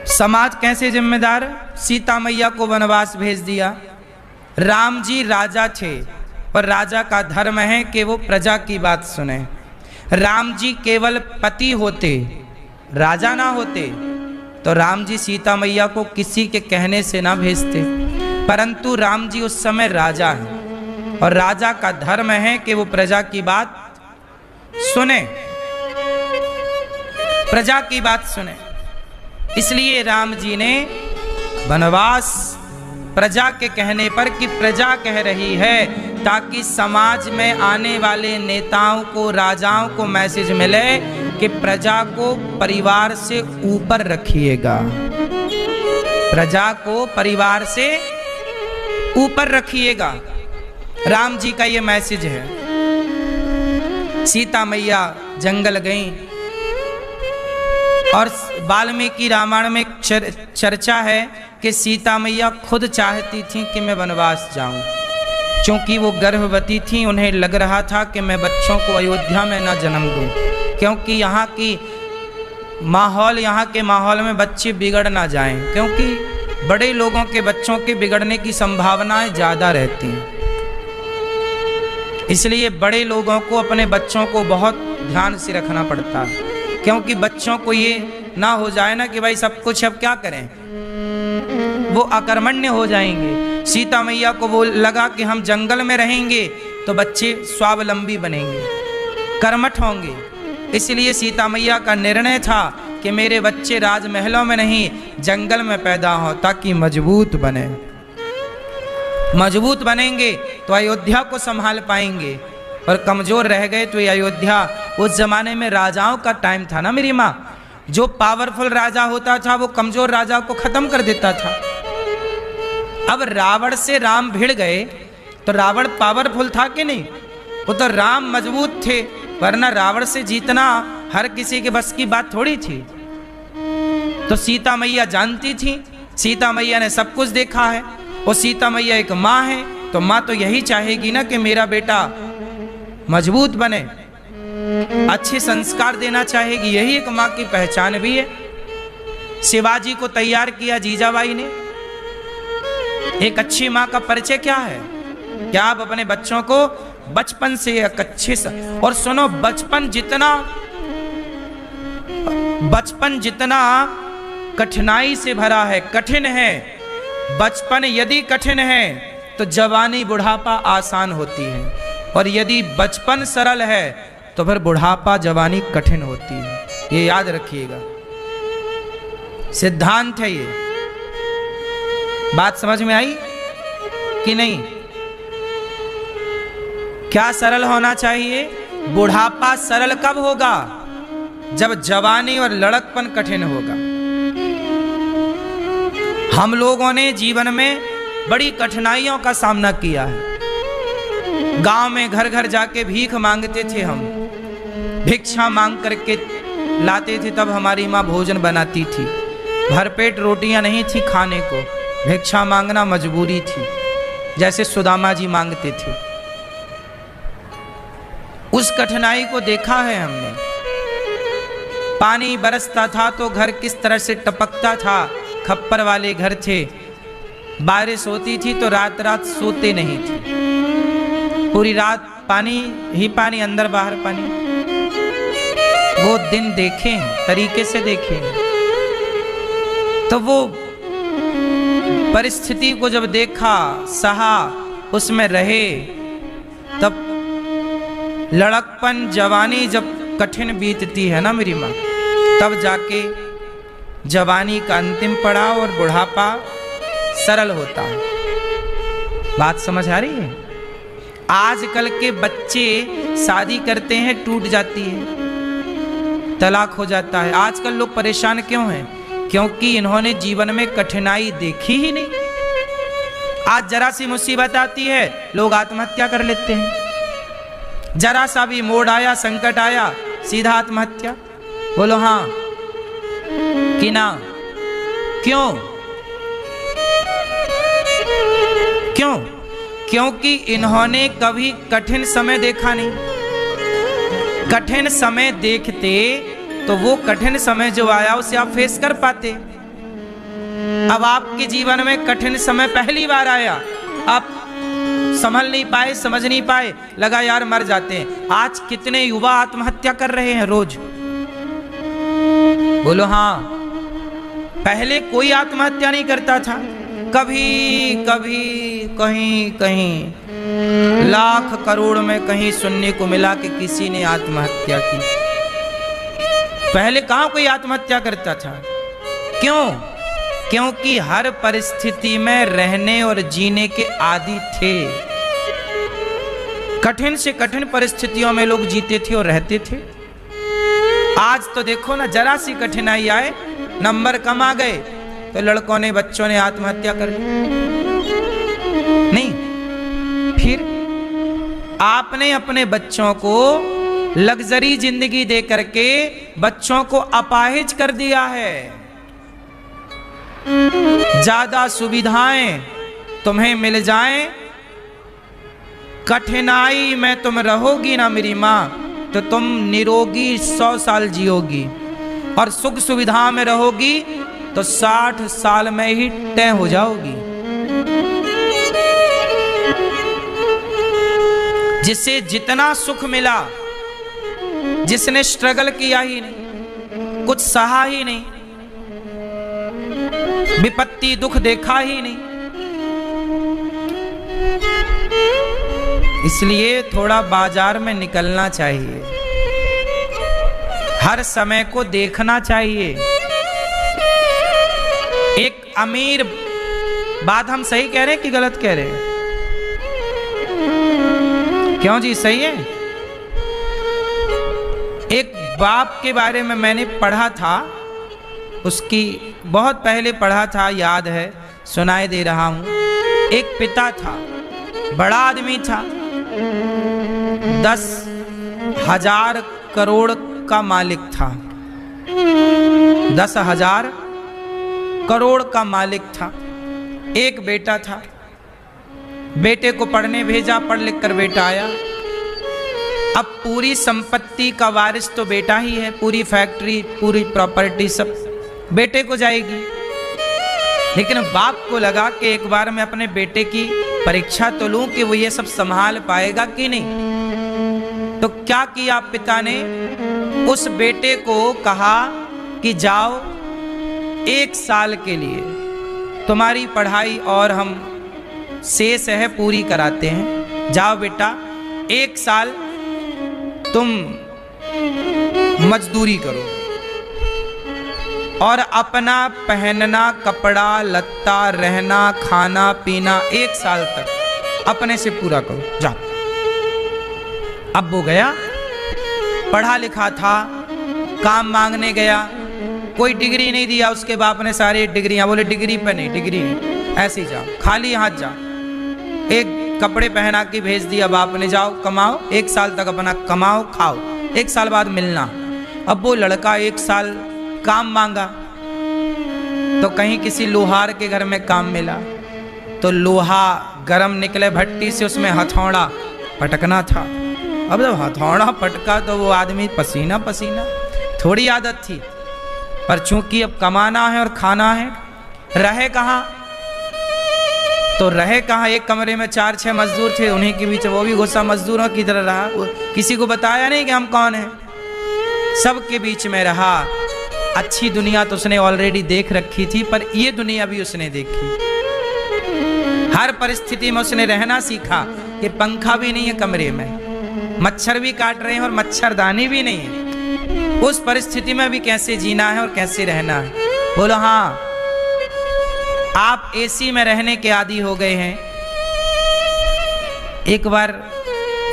समाज कैसे जिम्मेदार? सीता मैया को वनवास भेज दिया। राम जी राजा थे, पर राजा का धर्म है कि वो प्रजा की बात सुने। राम जी केवल पति होते, राजा ना होते, तो राम जी सीता मैया को किसी के कहने से ना भेजते। परंतु राम जी उस समय राजा हैं, और राजा का धर्म है कि वो प्रजा की बात सुने, प्रजा की बात सुने। इसलिए राम जी ने वनवास प्रजा के कहने पर, कि प्रजा कह रही है, ताकि समाज में आने वाले नेताओं को, राजाओं को मैसेज मिले कि प्रजा को परिवार से ऊपर रखिएगा, प्रजा को परिवार से ऊपर रखिएगा। राम जी का ये मैसेज है। सीता मैया जंगल गई, और वाल्मीकि रामायण में चर्चा है कि सीता मैया खुद चाहती थी कि मैं वनवास जाऊं, क्योंकि वो गर्भवती थी। उन्हें लग रहा था कि मैं बच्चों को अयोध्या में ना जन्म दूं, क्योंकि यहाँ की माहौल, यहाँ के माहौल में बच्चे बिगड़ ना जाएं, क्योंकि बड़े लोगों के बच्चों के बिगड़ने की संभावनाएं ज़्यादा रहती हैं। इसलिए बड़े लोगों को अपने बच्चों को बहुत ध्यान से रखना पड़ता है, क्योंकि बच्चों को ये ना हो जाए ना कि भाई सब कुछ अब क्या करें, वो अकर्मण्य हो जाएंगे। सीता मैया को वो लगा कि हम जंगल में रहेंगे तो बच्चे स्वावलंबी बनेंगे, कर्मठ होंगे। इसलिए सीता मैया का निर्णय था कि मेरे बच्चे राजमहलों में नहीं, जंगल में पैदा हों, ताकि मजबूत बने। मजबूत बनेंगे तो अयोध्या को संभाल पाएंगे, और कमजोर रह गए तो ये अयोध्या, उस जमाने में राजाओं का टाइम था ना मेरी माँ, जो पावरफुल राजा होता था वो कमजोर राजा को खत्म कर देता था। अब रावण से राम भिड़ गए तो रावण पावरफुल था कि नहीं? वो तो राम मजबूत थे, वरना रावण से जीतना हर किसी के बस की बात थोड़ी थी। तो सीता मैया जानती थी, सीता मैया ने सब कुछ देखा है, और सीता मैया एक माँ है, तो माँ तो यही चाहेगी ना कि मेरा बेटा मजबूत बने, अच्छे संस्कार देना चाहेगी। यही एक माँ की पहचान भी है। शिवाजी को तैयार किया जीजाबाई ने। एक अच्छी माँ का परिचय क्या है? क्या आप अपने बच्चों को बचपन से एक अच्छे से, और सुनो, बचपन जितना कठिनाई से भरा है, कठिन है। बचपन यदि कठिन है तो जवानी बुढ़ापा आसान होती है, और यदि बचपन सरल है तो फिर बुढ़ापा जवानी कठिन होती है। ये याद रखिएगा, सिद्धांत है ये। बात समझ में आई कि नहीं? क्या सरल होना चाहिए? बुढ़ापा सरल कब होगा? जब जवानी और लड़कपन कठिन होगा। हम लोगों ने जीवन में बड़ी कठिनाइयों का सामना किया है। गांव में घर घर जाके भीख मांगते थे हम, भिक्षा मांग करके लाते थे, तब हमारी माँ भोजन बनाती थी। भरपेट रोटियां नहीं थी खाने को, भिक्षा मांगना मजबूरी थी। जैसे सुदामा जी मांगते थे। उस कठिनाई को देखा है हमने। पानी बरसता था तो घर किस तरह से टपकता था, खप्पर वाले घर थे। बारिश होती थी तो रात रात सोते नहीं थे, पूरी रात पानी ही पानी, अंदर बाहर पानी। वो दिन देखे हैं, तरीके से देखे हैं। तो वो परिस्थिति को जब देखा, सहा, उसमें रहे, तब लड़कपन जवानी जब कठिन बीतती है ना मेरी माँ, तब जाके जवानी का अंतिम पड़ाव और बुढ़ापा सरल होता है। बात समझ आ रही है? आजकल के बच्चे शादी करते हैं, टूट जाती है, तलाक हो जाता है। आजकल लोग परेशान क्यों हैं? क्योंकि इन्होंने जीवन में कठिनाई देखी ही नहीं। आज जरा सी मुसीबत आती है, लोग आत्महत्या कर लेते हैं। जरा सा भी मोड़ आया, संकट आया, सीधा आत्महत्या। बोलो हाँ कि ना? क्यों? क्यों? क्योंकि इन्होंने कभी कठिन समय देखा नहीं। कठिन समय देखते तो वो कठिन समय जो आया उसे आप फेस कर पाते। अब आपके जीवन में कठिन समय पहली बार आया, आप संभल नहीं पाए, समझ नहीं पाए, लगा यार मर जाते हैं। आज कितने युवा आत्महत्या कर रहे हैं रोज? बोलो हाँ। पहले कोई आत्महत्या नहीं करता था, कभी कभी कहीं कहीं लाख करोड़ में कहीं सुनने को मिला कि किसी ने आत्महत्या की। पहले कहां कोई आत्महत्या करता था? क्यों? क्योंकि हर परिस्थिति में रहने और जीने के आदी थे। कठिन से कठिन परिस्थितियों में लोग जीते थे और रहते थे। आज तो देखो ना, जरा सी कठिनाई आए, नंबर कम आ गए तो लड़कों ने, बच्चों ने आत्महत्या कर ली। नहीं, फिर आपने अपने बच्चों को लग्जरी जिंदगी दे करके बच्चों को अपाहिज कर दिया है। ज्यादा सुविधाएं तुम्हें मिल जाएं, कठिनाई में तुम रहोगी ना मेरी मां, तो तुम निरोगी 100 साल जियोगी, और सुख सुविधा में रहोगी तो 60 साल में ही तय हो जाओगी। जिसे जितना सुख मिला, जिसने स्ट्रगल किया ही नहीं, कुछ सहा ही नहीं, विपत्ति दुख देखा ही नहीं, इसलिए थोड़ा बाजार में निकलना चाहिए, हर समय को देखना चाहिए। एक अमीर, बात हम सही कह रहे हैं कि गलत कह रहे हैं? क्यों जी, सही है? एक बाप के बारे में मैंने पढ़ा था, उसकी बहुत पहले पढ़ा था, याद है, सुनाई दे रहा हूं। एक पिता था, बड़ा आदमी था, 10,000 करोड़ का मालिक था, 10,000 करोड़ का मालिक था। एक बेटा था, बेटे को पढ़ने भेजा, पढ़ लिख कर बेटा आया। अब पूरी संपत्ति का वारिस तो बेटा ही है, पूरी फैक्ट्री, पूरी प्रॉपर्टी सब बेटे को जाएगी। लेकिन बाप को लगा कि एक बार मैं अपने बेटे की परीक्षा तो लूं कि वो ये सब संभाल पाएगा कि नहीं। तो क्या किया पिता ने? उस बेटे को कहा कि जाओ, 1 साल के लिए तुम्हारी पढ़ाई और हम शेष है पूरी कराते हैं, जाओ बेटा 1 साल तुम मजदूरी करो और अपना पहनना, कपड़ा लत्ता, रहना, खाना पीना 1 साल तक अपने से पूरा करो, जाओ। अब वो गया, पढ़ा लिखा था, काम मांगने गया, कोई डिग्री नहीं दिया उसके बाप ने, सारी डिग्रियां, बोले डिग्री पे नहीं, डिग्री नहीं, ऐसे ही जाओ, खाली हाथ जाओ। एक कपड़े पहना के भेज दिया बाप ने, जाओ कमाओ, 1 साल तक अपना कमाओ खाओ, 1 साल बाद मिलना। अब वो लड़का 1 साल काम मांगा तो कहीं किसी लोहार के घर में काम मिला, तो लोहा गरम निकले भट्टी से, उसमें हथौड़ा पटकना था। अब जब हथौड़ा पटका तो वो आदमी पसीना पसीना, थोड़ी आदत थी, पर चूंकि अब कमाना है और खाना है, रहे कहाँ तो रहे कहाँ। एक कमरे में 4-6 मजदूर थे, उन्हीं के बीच वो भी गुस्सा मजदूरों की तरह रहा, किसी को बताया नहीं कि हम कौन हैं, सबके बीच में रहा। अच्छी दुनिया तो उसने ऑलरेडी देख रखी थी, पर ये दुनिया भी उसने देखी। हर परिस्थिति में उसने रहना सीखा कि पंखा भी नहीं है कमरे में, मच्छर भी काट रहे हैं और मच्छरदानी भी नहीं है, उस परिस्थिति में भी कैसे जीना है और कैसे रहना है। बोलो हाँ, आप एसी में रहने के आदी हो गए हैं। एक बार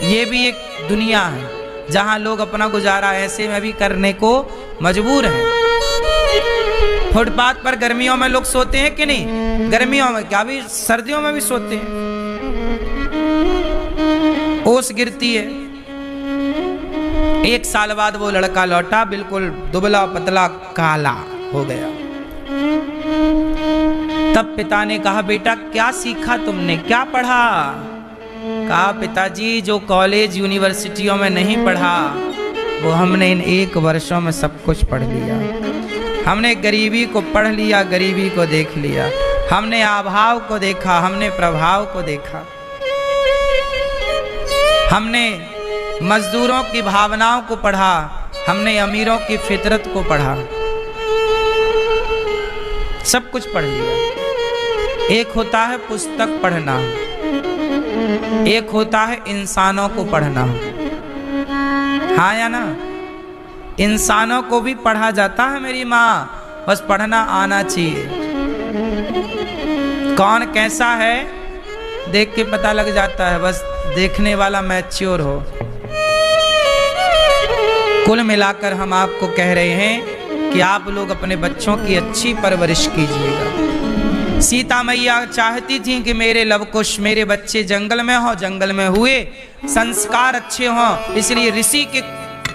ये भी एक दुनिया है जहां लोग अपना गुजारा ऐसे में भी करने को मजबूर हैं। फुटपाथ पर गर्मियों में लोग सोते हैं कि नहीं? गर्मियों में क्या, भी सर्दियों में भी सोते हैं। ओस गिरती है। 1 साल बाद वो लड़का लौटा, बिल्कुल दुबला पतला काला हो गया। तब पिता ने कहा, बेटा क्या सीखा तुमने, क्या पढ़ा? कहा, पिताजी जो कॉलेज यूनिवर्सिटियों में नहीं पढ़ा वो हमने इन 1 वर्षों में सब कुछ पढ़ लिया। हमने गरीबी को पढ़ लिया, गरीबी को देख लिया, हमने अभाव को देखा, हमने प्रभाव को देखा, हमने मजदूरों की भावनाओं को पढ़ा, हमने अमीरों की फितरत को पढ़ा, सब कुछ पढ़ लिया। एक होता है पुस्तक पढ़ना, एक होता है इंसानों को पढ़ना। हाँ या ना? इंसानों को भी पढ़ा जाता है मेरी माँ, बस पढ़ना आना चाहिए। कौन कैसा है देख के पता लग जाता है, बस देखने वाला मैच्योर हो। कुल मिलाकर हम आपको कह रहे हैं कि आप लोग अपने बच्चों की अच्छी परवरिश कीजिएगा। सीता मैया चाहती थी कि मेरे लवकुश, मेरे बच्चे जंगल में हो, जंगल में हुए, संस्कार अच्छे हों, इसलिए ऋषि के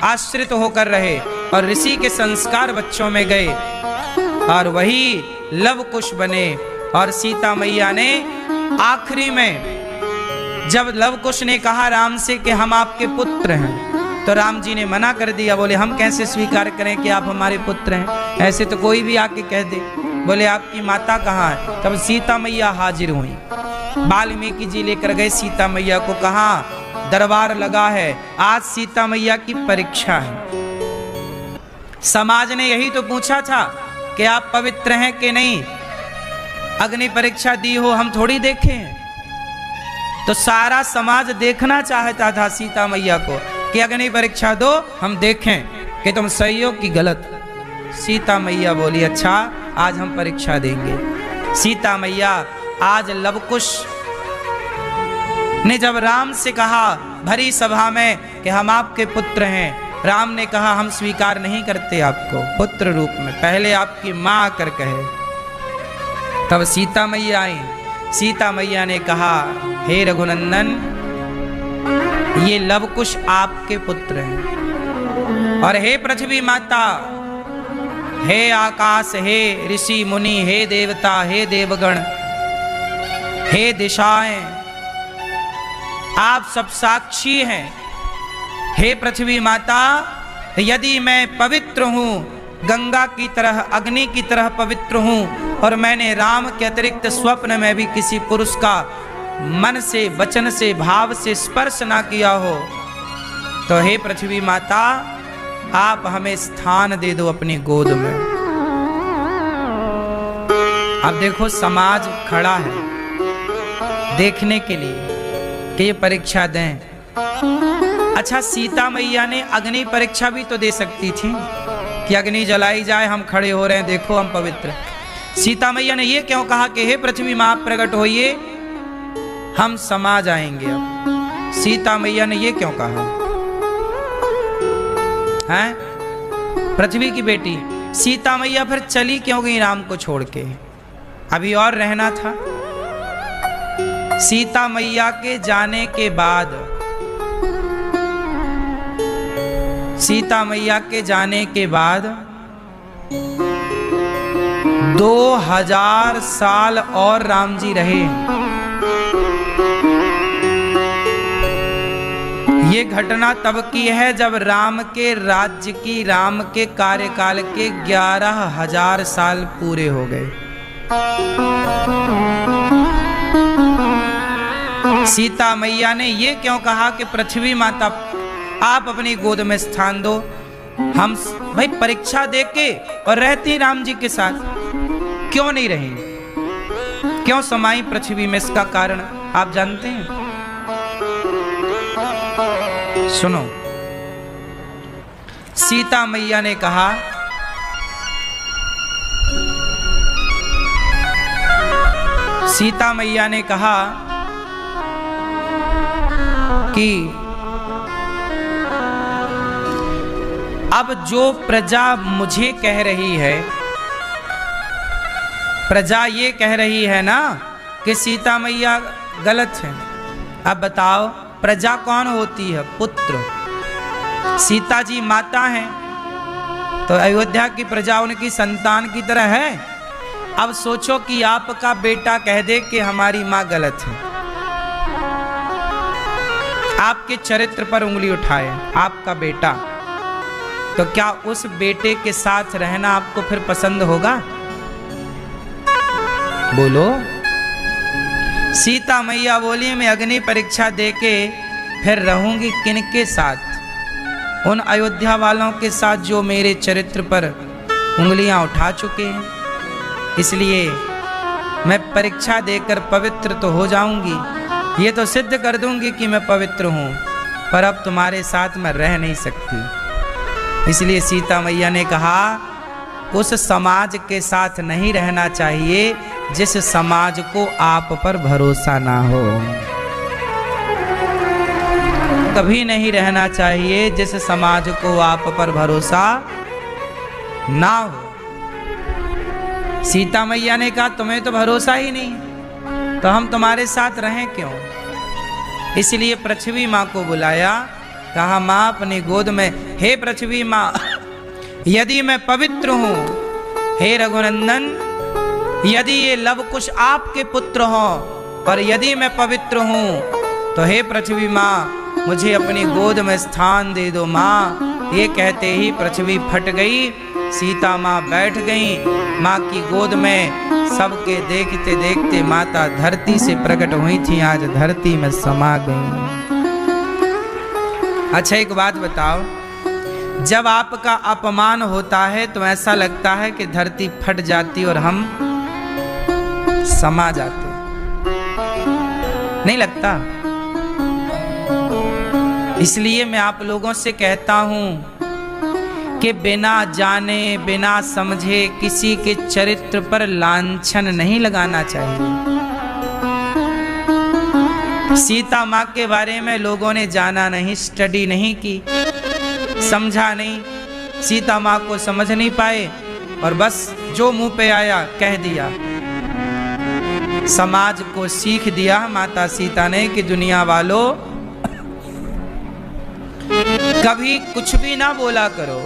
आश्रित होकर रहे और ऋषि के संस्कार बच्चों में गए और वही लवकुश बने। और सीता मैया ने आखिरी में जब लवकुश ने कहा राम से कि हम आपके पुत्र हैं, तो राम जी ने मना कर दिया। बोले हम कैसे स्वीकार करें कि आप हमारे पुत्र हैं, ऐसे तो कोई भी आके कह दे। बोले आपकी माता कहाँ है? तब सीता मैया हाजिर हुई। वाल्मीकि जी लेकर गए सीता मैया को, कहा दरबार लगा है, आज सीता मैया की परीक्षा है। समाज ने यही तो पूछा था कि आप पवित्र हैं कि नहीं, अग्नि परीक्षा दी हो, हम थोड़ी देखें। तो सारा समाज देखना चाहता था सीता मैया को कि अग्नि परीक्षा दो, हम देखें कि तुम सही हो कि गलत। सीता मैया बोली अच्छा आज हम परीक्षा देंगे। सीता मैया आज लवकुश ने जब राम से कहा भरी सभा में कि हम आपके पुत्र हैं, राम ने कहा हम स्वीकार नहीं करते आपको पुत्र रूप में, पहले आपकी माँ आकर कहे। तब सीता मैया आई। सीता मैया ने कहा हे रघुनंदन, ये लवकुश आपके पुत्र हैं, और हे पृथ्वी माता, हे आकाश, हे ऋषि मुनि, हे देवता, हे देवगण, हे दिशाएं, आप सब साक्षी हैं। हे पृथ्वी माता, यदि मैं पवित्र हूँ, गंगा की तरह, अग्नि की तरह पवित्र हूँ, और मैंने राम के अतिरिक्त स्वप्न में भी किसी पुरुष का मन से, वचन से, भाव से स्पर्श ना किया हो, तो हे पृथ्वी माता आप हमें स्थान दे दो अपनी गोद में। अब देखो समाज खड़ा है देखने के लिए कि ये परीक्षा दें। अच्छा, सीता मैया ने अग्नि परीक्षा भी तो दे सकती थी कि अग्नि जलाई जाए, हम खड़े हो रहे हैं, देखो हम पवित्र हैं। सीता मैया ने ये क्यों कहा कि हे पृथ्वी मां प्रकट होइए, हम समा जाएंगे। अब सीता मैया ने ये क्यों कहा है? पृथ्वी की बेटी सीता मैया फिर चली क्यों गई राम को छोड़ के? अभी और रहना था। सीता मैया के जाने के बाद, सीता मैया के जाने के बाद 2000 साल और राम जी रहे। ये घटना तब की है जब राम के राज्य की, राम के कार्यकाल के 11,000 साल पूरे हो गए। सीता मैया ने ये क्यों कहा कि पृथ्वी माता आप अपनी गोद में स्थान दो। हम भाई परीक्षा देके और रहती राम जी के साथ, क्यों नहीं रही, क्यों समाई पृथ्वी में, इसका कारण आप जानते हैं? सुनो, सीता मैया ने कहा कि अब जो प्रजा मुझे कह रही है, प्रजा ये कह रही है ना कि सीता मैया गलत है। अब बताओ प्रजा कौन होती है? पुत्र। सीता जी माता हैं, तो अयोध्या की प्रजा उनकी संतान की तरह है। अब सोचो कि आपका बेटा कह दे कि हमारी माँ गलत है, आपके चरित्र पर उंगली उठाए आपका बेटा, तो क्या उस बेटे के साथ रहना आपको फिर पसंद होगा? बोलो। सीता मैया बोली मैं अग्नि परीक्षा देके फिर रहूंगी किनके साथ? उन अयोध्या वालों के साथ जो मेरे चरित्र पर उंगलियां उठा चुके हैं। इसलिए मैं परीक्षा देकर पवित्र तो हो जाऊंगी, ये तो सिद्ध कर दूंगी कि मैं पवित्र हूं, पर अब तुम्हारे साथ मैं रह नहीं सकती। इसलिए सीता मैया ने कहा उस समाज के साथ नहीं रहना चाहिए जिस समाज को आप पर भरोसा ना हो। कभी नहीं रहना चाहिए जिस समाज को आप पर भरोसा ना हो। सीता मैया ने कहा तुम्हें तो भरोसा ही नहीं, तो हम तुम्हारे साथ रहें क्यों? इसलिए पृथ्वी माँ को बुलाया, कहा माँ अपनी गोद में, हे पृथ्वी माँ यदि मैं पवित्र हूं, हे रघुनंदन यदि ये लव कुश आपके पुत्र हों, पर यदि मैं पवित्र हूं तो हे पृथ्वी माँ मुझे अपनी गोद में स्थान दे दो माँ। ये कहते ही पृथ्वी फट गई, सीता माँ बैठ गई माँ की गोद में। सबके देखते देखते माता धरती से प्रकट हुई थी, आज धरती में समा गई। अच्छा एक बात बताओ, जब आपका अपमान होता है तो ऐसा लगता है कि धरती फट जाती और हम समा जाते, नहीं लगता? इसलिए मैं आप लोगों से कहता हूं कि बिना जाने बिना समझे किसी के चरित्र पर लांछन नहीं लगाना चाहिए। सीता माँ के बारे में लोगों ने जाना नहीं, स्टडी नहीं की, समझा नहीं, सीता माँ को समझ नहीं पाए और बस जो मुंह पे आया कह दिया। समाज को सीख दिया माता सीता ने कि दुनिया वालों कभी कुछ भी ना बोला करो,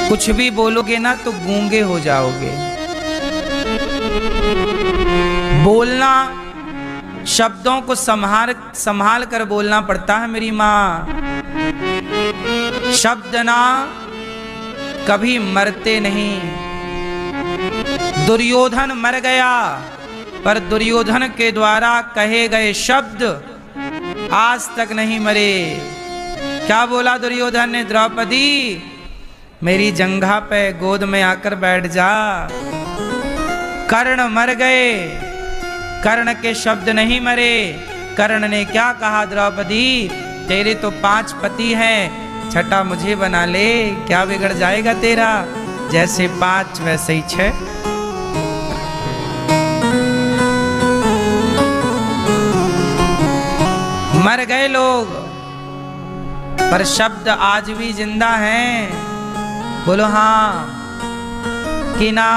कुछ भी बोलोगे ना तो गूंगे हो जाओगे। बोलना, शब्दों को संभाल कर बोलना पड़ता है मेरी माँ। शब्द ना कभी मरते नहीं। दुर्योधन मर गया, पर दुर्योधन के द्वारा कहे गए शब्द आज तक नहीं मरे। क्या बोला दुर्योधन ने? द्रौपदी मेरी जंघा पे गोद में आकर बैठ जा। कर्ण मर गए, कर्ण के शब्द नहीं मरे। कर्ण ने क्या कहा? द्रौपदी तेरे तो 5 पति हैं, छठा मुझे बना ले, क्या बिगड़ जाएगा तेरा? जैसे 5 वैसे ही 6। मर गए लोग, पर शब्द आज भी जिंदा हैं। बोलो हाँ कि ना?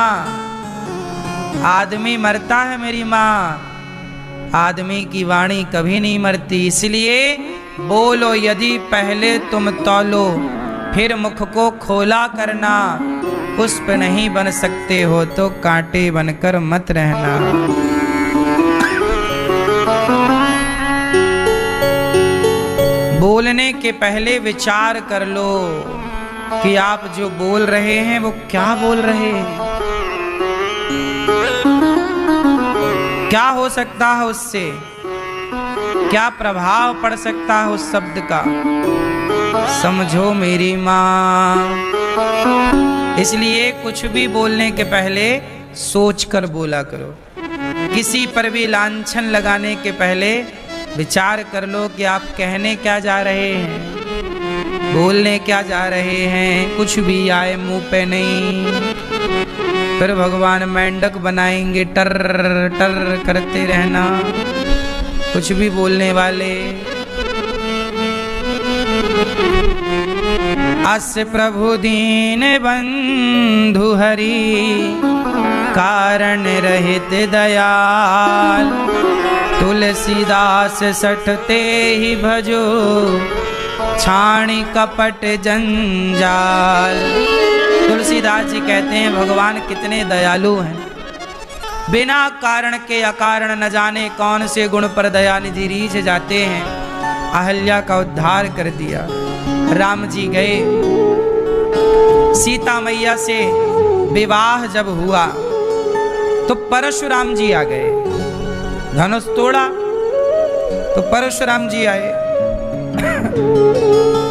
आदमी मरता है मेरी माँ, आदमी की वाणी कभी नहीं मरती। इसलिए बोलो यदि पहले तुम तौलो, फिर मुख को खोला करना। पुष्प नहीं बन सकते हो तो कांटे बनकर मत रहना। बोलने के पहले विचार कर लो कि आप जो बोल रहे हैं वो क्या बोल रहे हैं, क्या हो सकता है उससे, क्या प्रभाव पड़ सकता है उस शब्द का। समझो मेरी माँ, इसलिए कुछ भी बोलने के पहले सोच कर बोला करो। किसी पर भी लांछन लगाने के पहले विचार कर लो कि आप कहने क्या जा रहे हैं, बोलने क्या जा रहे हैं। कुछ भी आए मुंह पे नहीं, फिर भगवान मेंढक बनाएंगे, टर टर करते रहना। कुछ भी बोलने वाले। अस प्रभु दीन बंधु हरि, कारण रहित दयाल। तुलसीदास सठते ही भजो, छाणी कपट जंजाल। तुलसीदास जी कहते हैं भगवान कितने दयालु हैं, बिना कारण के अकारण न जाने कौन से गुण पर दयानिधि रीझ जाते हैं। अहल्या का उद्धार कर दिया। राम जी गए, सीता मैया से विवाह जब हुआ तो परशुराम जी आ गए। धनुष तोड़ा तो परशुराम जी आए।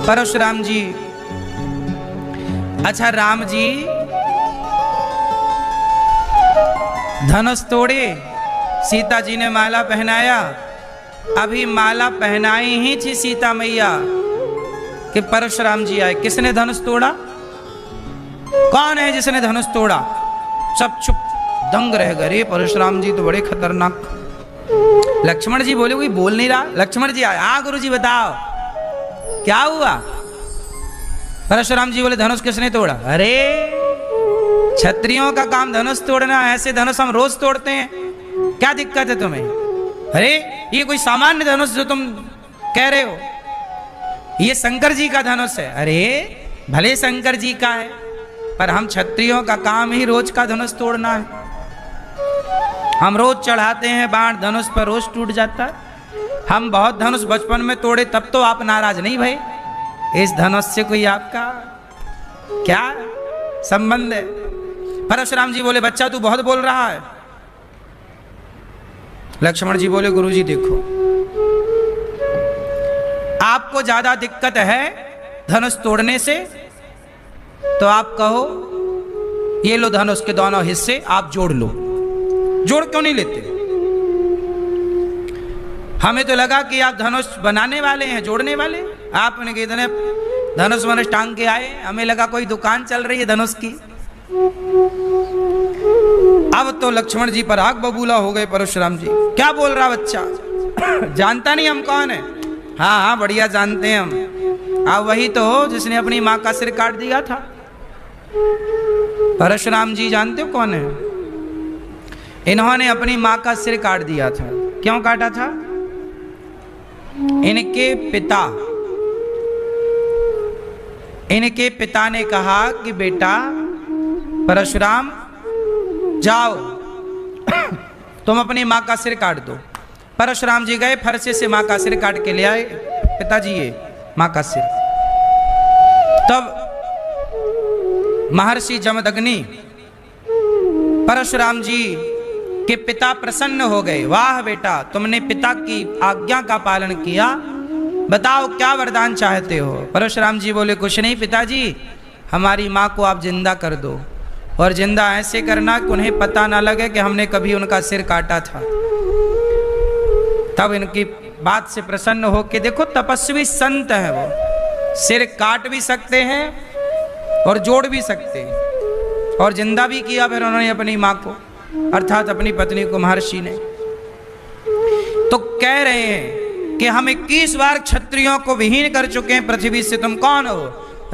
परशुराम जी, अच्छा राम जी धनुष तोड़े, सीता जी ने माला पहनाया। अभी माला पहनाई ही थी सीता मैया कि परशुराम जी आए। किसने धनुष तोड़ा? कौन है जिसने धनुष तोड़ा? सब चुप दंग रह गए। परशुराम जी तो बड़े खतरनाक। लक्ष्मण जी बोले कोई बोल नहीं रहा। लक्ष्मण जी आए, हाँ गुरु जी बताओ क्या हुआ? परशुराम जी बोले धनुष किसने तोड़ा? अरे क्षत्रियों का काम धनुष तोड़ना, ऐसे धनुष हम रोज तोड़ते हैं, क्या दिक्कत है तुम्हें? अरे ये कोई सामान्य धनुष जो तुम कह रहे हो, ये शंकर जी का धनुष है। अरे भले शंकर जी का है, पर हम क्षत्रियों का काम ही रोज का धनुष तोड़ना है। हम रोज चढ़ाते हैं बाण, धनुष पर रोज टूट जाता है। हम बहुत धनुष बचपन में तोड़े, तब तो आप नाराज नहीं भई? इस धनुष से कोई आपका क्या संबंध है? परशुराम जी बोले बच्चा तू बहुत बोल रहा है। लक्ष्मण जी बोले गुरु जी देखो, आपको ज्यादा दिक्कत है धनुष तोड़ने से, तो आप कहो ये लो धनुष के दोनों हिस्से आप जोड़ लो। जोड़ क्यों नहीं लेते? हमें तो लगा कि आप धनुष बनाने वाले हैं, जोड़ने वाले। आपने कितने धनुष वनुष टांग के आए, हमें लगा कोई दुकान चल रही है धनुष की। अब तो लक्ष्मण जी पर आग बबूला हो गए। परशुराम जी क्या बोल रहा बच्चा, जानता नहीं हम कौन है? हाँ हाँ बढ़िया जानते हैं हम। आप वही तो हो जिसने अपनी माँ का सिर काट दिया था। परशुराम जी जानते हो कौन है? इन्होंने अपनी माँ का सिर काट दिया था। क्यों काटा था? इनके पिता ने कहा कि बेटा परशुराम जाओ तुम अपनी माँ का सिर काट दो। परशुराम जी गए, फरसे से माँ का सिर काट के ले आए। पिताजी ये माँ का सिर। तब महर्षि जमदग्नि परशुराम जी के पिता प्रसन्न हो गए। वाह बेटा तुमने पिता की आज्ञा का पालन किया, बताओ क्या वरदान चाहते हो? परशुराम जी बोले कुछ नहीं पिताजी, हमारी माँ को आप जिंदा कर दो, और जिंदा ऐसे करना कि उन्हें पता ना लगे कि हमने कभी उनका सिर काटा था। तब इनकी बात से प्रसन्न हो के, देखो तपस्वी संत है, वो सिर काट भी सकते हैं और जोड़ भी सकते हैं, और जिंदा भी किया फिर उन्होंने अपनी माँ को, अर्थात अपनी पत्नी को महर्षि ने। तो कह रहे हैं कि हम 21 बार क्षत्रियों को विहीन कर चुके हैं पृथ्वी से, तुम कौन हो?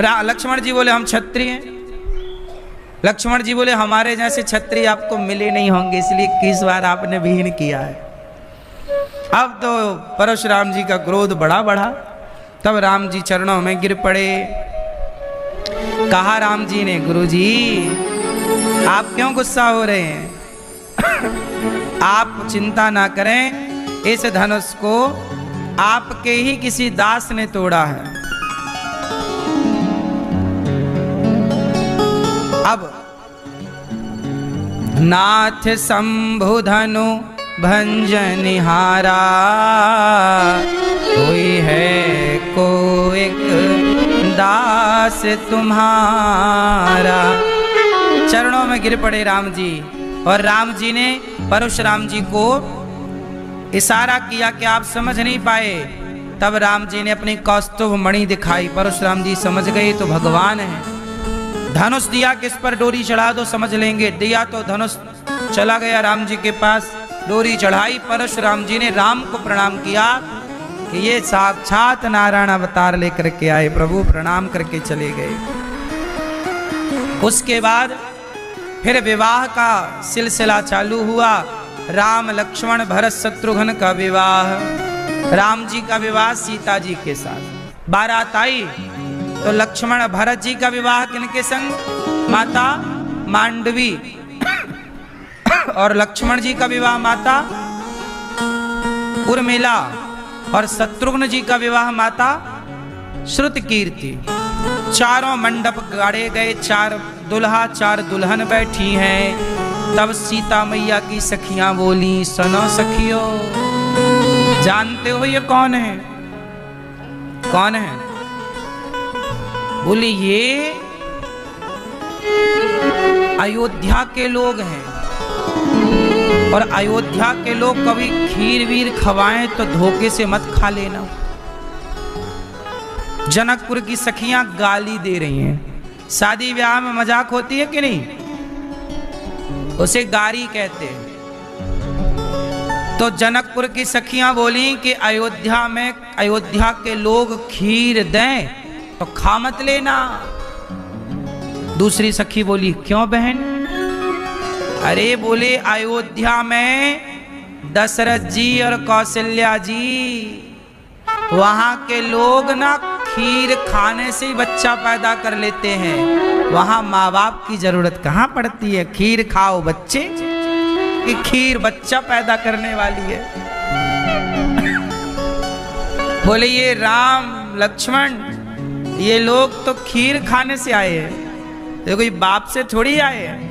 लक्ष्मण जी बोले हम क्षत्रिय हैं। लक्ष्मण जी बोले हमारे जैसे क्षत्रिय आपको मिले नहीं होंगे, इसलिए 21 बार आपने विहीन किया है। अब तो परशुराम जी का क्रोध बढ़ा। तब राम जी चरणों में गिर पड़े। कहा राम जी ने, गुरु जी आप क्यों गुस्सा हो रहे हैं? आप चिंता ना करें, इस धनुष को आपके ही किसी दास ने तोड़ा है। अब नाथ शंभु धनु भंजनिहारा, कोई है को एक दास तुम्हारा। चरणों में गिर पड़े राम जी, और राम जी ने परशुराम जी को इशारा किया कि आप समझ नहीं पाए। तब राम जी ने अपनी कौस्तुभ मणि दिखाई, परशुराम जी समझ गए तो भगवान है। धनुष दिया, किस पर डोरी चढ़ा दो समझ लेंगे। दिया तो धनुष चला गया राम जी के पास, डोरी चढ़ाई। परशुराम जी ने राम को प्रणाम किया कि ये साक्षात नारायण अवतार लेकर के आए प्रभु, प्रणाम करके चले गए। उसके बाद फिर विवाह का सिलसिला चालू हुआ। राम लक्ष्मण भरत शत्रुघ्न का विवाह, राम जी का विवाह सीता जी के साथ। बारात आई तो लक्ष्मण भरत जी का विवाह किनके संग? माता मांडवी। और लक्ष्मण जी का विवाह माता उर्मिला, और शत्रुघ्न जी का विवाह माता श्रुतकीर्ति। चारों मंडप गाड़े गए, 4 दुल्हा 4 दुल्हन बैठी हैं। तब सीता मैया की सखियां बोली, सुनो सखियों, जानते हो ये कौन है? कौन है? बोली ये अयोध्या के लोग हैं, और अयोध्या के लोग कभी खीर वीर खवाएं तो धोखे से मत खा लेना। जनकपुर की सखियां गाली दे रही हैं। शादी ब्याह में मजाक होती है कि नहीं? उसे गारी कहते हैं। तो जनकपुर की सखियां बोली कि अयोध्या के लोग खीर दें तो खा मत लेना। दूसरी सखी बोली, क्यों बहन? अरे बोले अयोध्या में दशरथ जी और कौशल्या जी, वहां के लोग ना खीर खाने से ही बच्चा पैदा कर लेते हैं। वहां माँ बाप की जरूरत कहाँ पड़ती है? खीर खाओ बच्चे, कि खीर बच्चा पैदा करने वाली है। बोले ये राम लक्ष्मण, ये लोग तो खीर खाने से आए हैं, ये कोई बाप से थोड़ी आए हैं।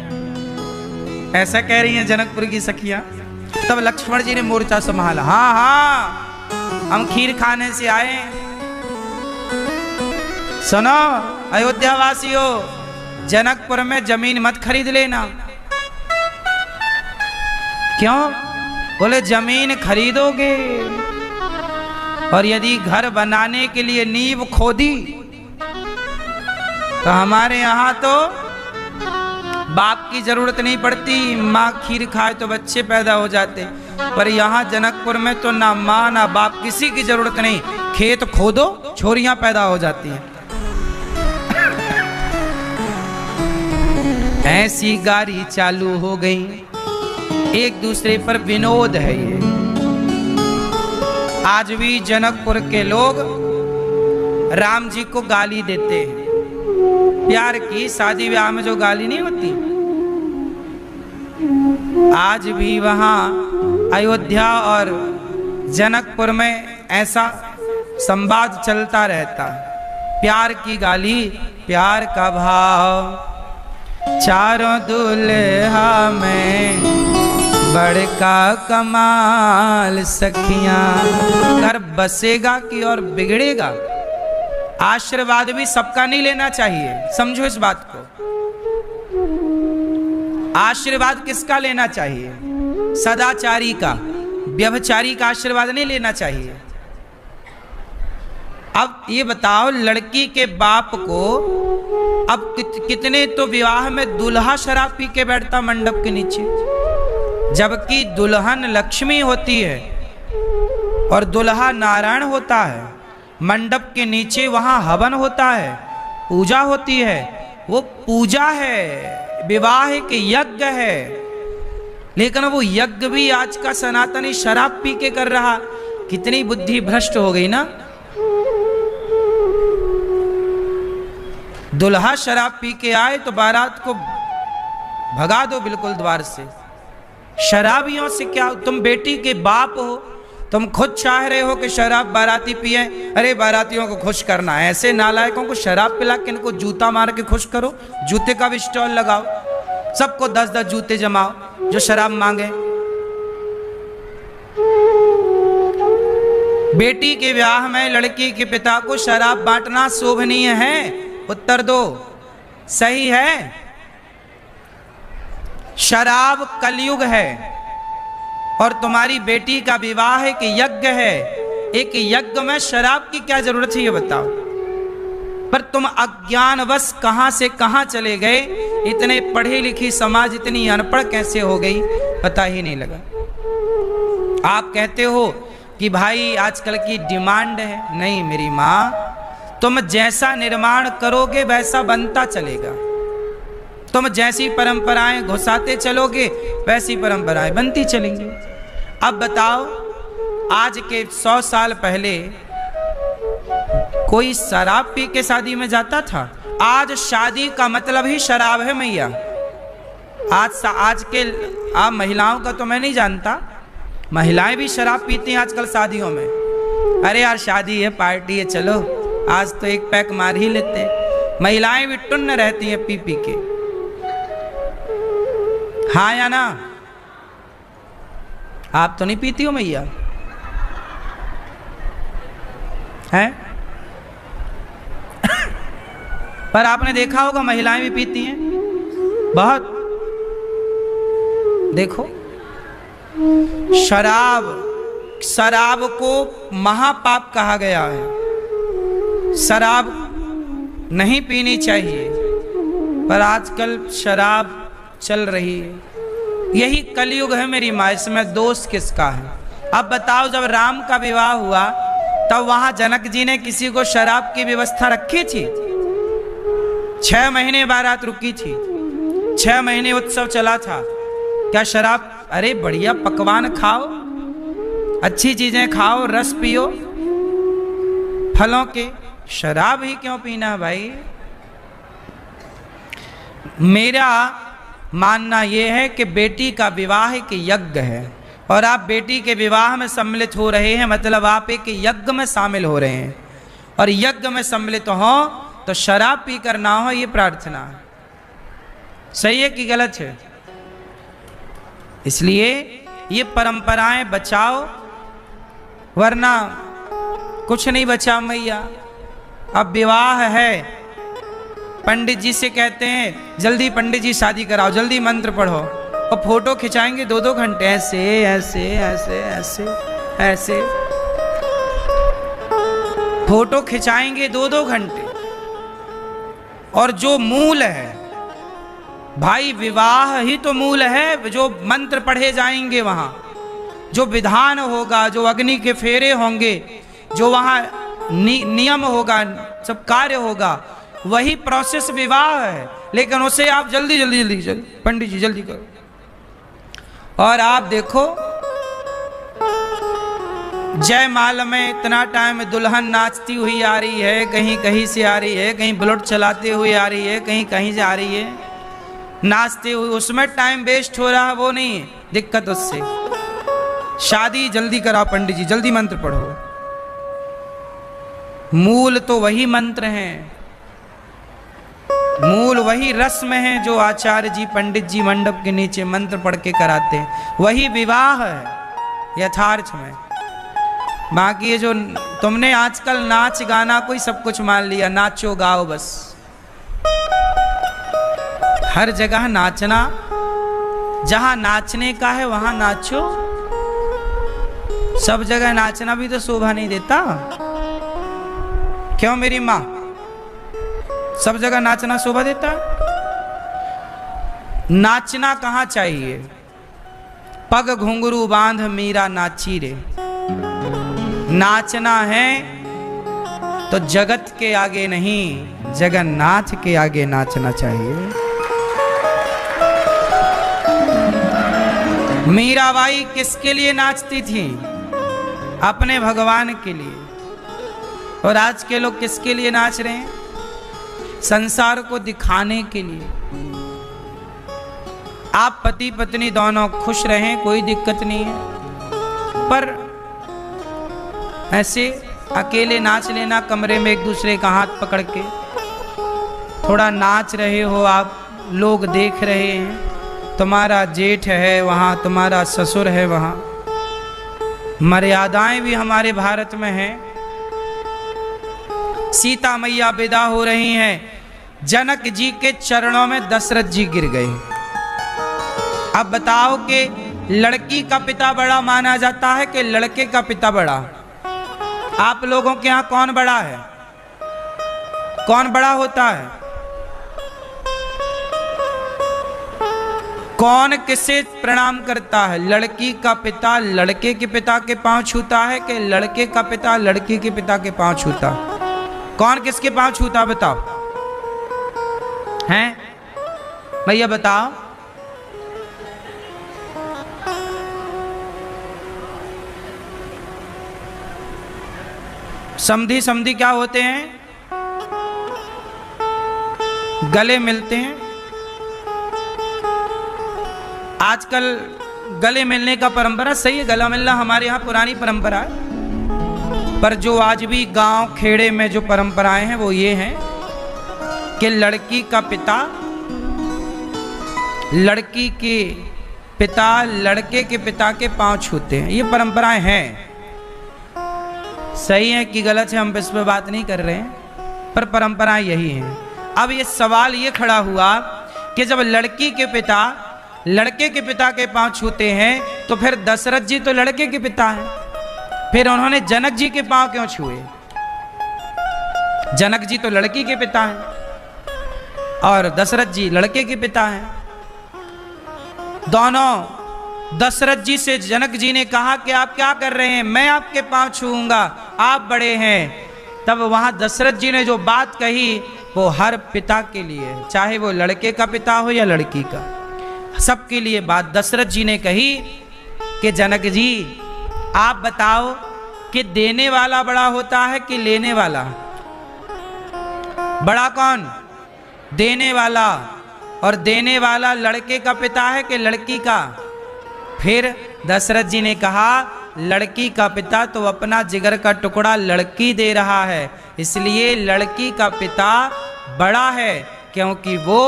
ऐसा कह रही हैं जनकपुर की सखियां। तब लक्ष्मण जी ने मोर्चा संभाला, हाँ हाँ हम खीर खाने से आए। सुनो अयोध्या वासियों, जनकपुर में जमीन मत खरीद लेना। क्यों? बोले जमीन खरीदोगे और यदि घर बनाने के लिए नींव खोदी तो हमारे यहाँ तो बाप की जरूरत नहीं पड़ती, माँ खीर खाए तो बच्चे पैदा हो जाते। पर यहाँ जनकपुर में तो ना माँ ना बाप, किसी की जरूरत नहीं, खेत खोदो छोरियां पैदा हो जाती हैं। ऐसी गाड़ी चालू हो गई, एक दूसरे पर विनोद है ये। आज भी जनकपुर के लोग राम जी को गाली देते हैं। प्यार की शादी ब्याह में जो गाली नहीं होती, आज भी वहां अयोध्या और जनकपुर में ऐसा संवाद चलता रहता। प्यार की गाली, प्यार का भाव, चारों दुल्हा में बड़का कमाल, सखियां घर बसेगा कि और बिगड़ेगा। आशीर्वाद भी सबका नहीं लेना चाहिए, समझो इस बात को। आशीर्वाद किसका लेना चाहिए? सदाचारी का, व्यभिचारी का आशीर्वाद नहीं लेना चाहिए। अब ये बताओ, लड़की के बाप को अब कितने तो विवाह में दूल्हा शराब पी के बैठता मंडप के नीचे, जबकि दुल्हन लक्ष्मी होती है और दूल्हा नारायण होता है। मंडप के नीचे वहां हवन होता है, पूजा होती है। वो पूजा है, विवाह एक यज्ञ है, लेकिन वो यज्ञ भी आज का सनातनी शराब पी के कर रहा। कितनी बुद्धि भ्रष्ट हो गई ना। दुल्हा शराब पी के आए तो बारात को भगा दो बिल्कुल द्वार से। शराबियों से क्या, तुम बेटी के बाप हो तुम खुद चाह रहे हो कि शराब बाराती पिए, अरे बारातियों को खुश करना है, ऐसे नालायकों को शराब पिला के इनको जूता मार के खुश करो, जूते का भी स्टॉल लगाओ, सबको 10-10 जूते जमाओ जो शराब मांगे। बेटी के ब्याह में लड़की के पिता को शराब बांटना शोभनीय है? उत्तर दो, सही है? शराब कलयुग है और तुम्हारी बेटी का विवाह एक यज्ञ है। एक यज्ञ में शराब की क्या जरूरत है ये बताओ? पर तुम अज्ञानवश कहां से कहां चले गए, इतने पढ़े लिखी समाज इतनी अनपढ़ कैसे हो गई पता ही नहीं लगा। आप कहते हो कि भाई आजकल की डिमांड है, नहीं मेरी माँ, तुम जैसा निर्माण करोगे वैसा बनता चलेगा, तुम जैसी परंपराएं घुसाते चलोगे वैसी परंपराएं बनती चलेंगी। अब बताओ, आज के 100 साल पहले कोई शराब पी के शादी में जाता था? आज शादी का मतलब ही शराब है मैया। आज के आप महिलाओं का तो मैं नहीं जानता, महिलाएं भी शराब पीती हैं आजकल शादियों में। अरे यार शादी है, पार्टी है, चलो आज तो एक पैक मार ही लेते हैं। महिलाएं भी टुन्न रहती हैं पी पी के, हाँ या ना? आप तो नहीं पीती हो मैया, हैं? पर आपने देखा होगा महिलाएं भी पीती हैं बहुत। देखो, शराब को महापाप कहा गया है, शराब नहीं पीनी चाहिए, पर आजकल शराब चल रही है। यही कलयुग है मेरी माँ, इसमें दोष किसका है? अब बताओ, जब राम का विवाह हुआ तब वहां जनक जी ने किसी को शराब की व्यवस्था रखी थी? 6 महीने बारात रुकी थी, 6 महीने उत्सव चला था, क्या शराब? अरे बढ़िया पकवान खाओ, अच्छी चीजें खाओ, रस पियो फलों के, शराब ही क्यों पीना भाई? मेरा मानना यह है कि बेटी का विवाह एक यज्ञ है और आप बेटी के विवाह में सम्मिलित हो रहे हैं, मतलब आप एक यज्ञ में शामिल हो रहे हैं, और यज्ञ में सम्मिलित हो तो शराब पी कर ना हो, ये प्रार्थना है। सही है कि गलत है? इसलिए ये परंपराएं बचाओ, वरना कुछ नहीं बचा मैया। अब विवाह है, पंडित जी से कहते हैं जल्दी पंडित जी शादी कराओ, जल्दी मंत्र पढ़ो, और फोटो खिंचाएंगे 2-2 घंटे, ऐसे ऐसे ऐसे ऐसे ऐसे फोटो खिंचाएंगे 2-2 घंटे। और जो मूल है भाई, विवाह ही तो मूल है, जो मंत्र पढ़े जाएंगे वहां, जो विधान होगा, जो अग्नि के फेरे होंगे, जो वहां नियम होगा, सब कार्य होगा, वही प्रोसेस विवाह है। लेकिन उसे आप जल्दी जल्दी जल्दी जल्दी पंडित जी जल्दी करो। और आप देखो जयमाल में इतना टाइम दुल्हन नाचती हुई आ रही है, कहीं कहीं से आ रही है, कहीं बुलेट चलाते हुए आ रही है, कहीं कहीं से आ रही है, नाचते हुए, उसमें टाइम वेस्ट हो रहा है, वो नहीं है दिक्कत उससे। शादी जल्दी करा पंडित जी, जल्दी मंत्र पढ़ो। मूल तो वही मंत्र हैं, मूल वही रस्म है जो आचार्य जी पंडित जी मंडप के नीचे मंत्र पढ़ के कराते हैं, वही विवाह है यथार्थ में। बाकी ये जो तुमने आजकल नाच गाना कोई सब कुछ मान लिया, नाचो गाओ बस, हर जगह नाचना, जहां नाचने का है वहां नाचो, सब जगह नाचना भी तो शोभा नहीं देता। क्यों मेरी माँ? सब जगह नाचना शोभा देता? नाचना कहाँ चाहिए? पग घुंघरू बांध मीरा नाची रे। नाचना है तो जगत के आगे नहीं, जगन्नाथ के आगे नाचना चाहिए। मीराबाई किसके लिए नाचती थी? अपने भगवान के लिए। और आज के लोग किसके लिए नाच रहे हैं? संसार को दिखाने के लिए। आप पति पत्नी दोनों खुश रहें, कोई दिक्कत नहीं है, पर ऐसे अकेले नाच लेना कमरे में एक दूसरे का हाथ पकड़ के, थोड़ा नाच रहे हो आप, लोग देख रहे हैं, तुम्हारा जेठ है वहाँ, तुम्हारा ससुर है वहाँ। मर्यादाएं भी हमारे भारत में हैं। सीता मैया विदा हो रही हैं, जनक जी के चरणों में दशरथ जी गिर गए। अब बताओ कि लड़की का पिता बड़ा माना जाता है कि लड़के का पिता बड़ा? आप लोगों के यहां कौन बड़ा है? कौन बड़ा होता है? कौन किसे प्रणाम करता है? लड़की का पिता लड़के के पिता के पांव छूता है कि लड़के का पिता लड़की के पिता के पांव छूता? कौन किसके पांव छूता बताओ? हैं भैया बताओ। समधी समधी क्या होते हैं? गले मिलते हैं। आजकल गले मिलने का परंपरा सही है, गला मिलना हमारे यहाँ पुरानी परंपरा है, पर जो आज भी गांव खेड़े में जो परंपराएं हैं वो ये हैं कि लड़की का पिता लड़की के पिता लड़के के पिता के पांव छूते हैं। ये परंपराएं हैं। सही है कि गलत है हम इस पर बात नहीं कर रहे हैं, पर परंपराएं यही हैं। अब ये सवाल ये खड़ा हुआ कि जब लड़की के पिता लड़के के पिता के पांव छूते हैं तो फिर दशरथ जी तो लड़के के पिता हैं, फिर उन्होंने जनक जी के पांव क्यों छुए? जनक जी तो लड़की के पिता हैं और दशरथ जी लड़के के पिता हैं। दोनों दशरथ जी से जनक जी ने कहा कि आप क्या कर रहे हैं, मैं आपके पांव छूऊंगा, आप बड़े हैं। तब वहां दशरथ जी ने जो बात कही वो हर पिता के लिए, चाहे वो लड़के का पिता हो या लड़की का, सबके लिए बात दशरथ जी ने कही कि जनक जी आप बताओ कि देने वाला बड़ा होता है कि लेने वाला? बड़ा कौन? देने वाला। और देने वाला लड़के का पिता है कि लड़की का? फिर दशरथ जी ने कहा लड़की का पिता तो अपना जिगर का टुकड़ा लड़की दे रहा है, इसलिए लड़की का पिता बड़ा है, क्योंकि वो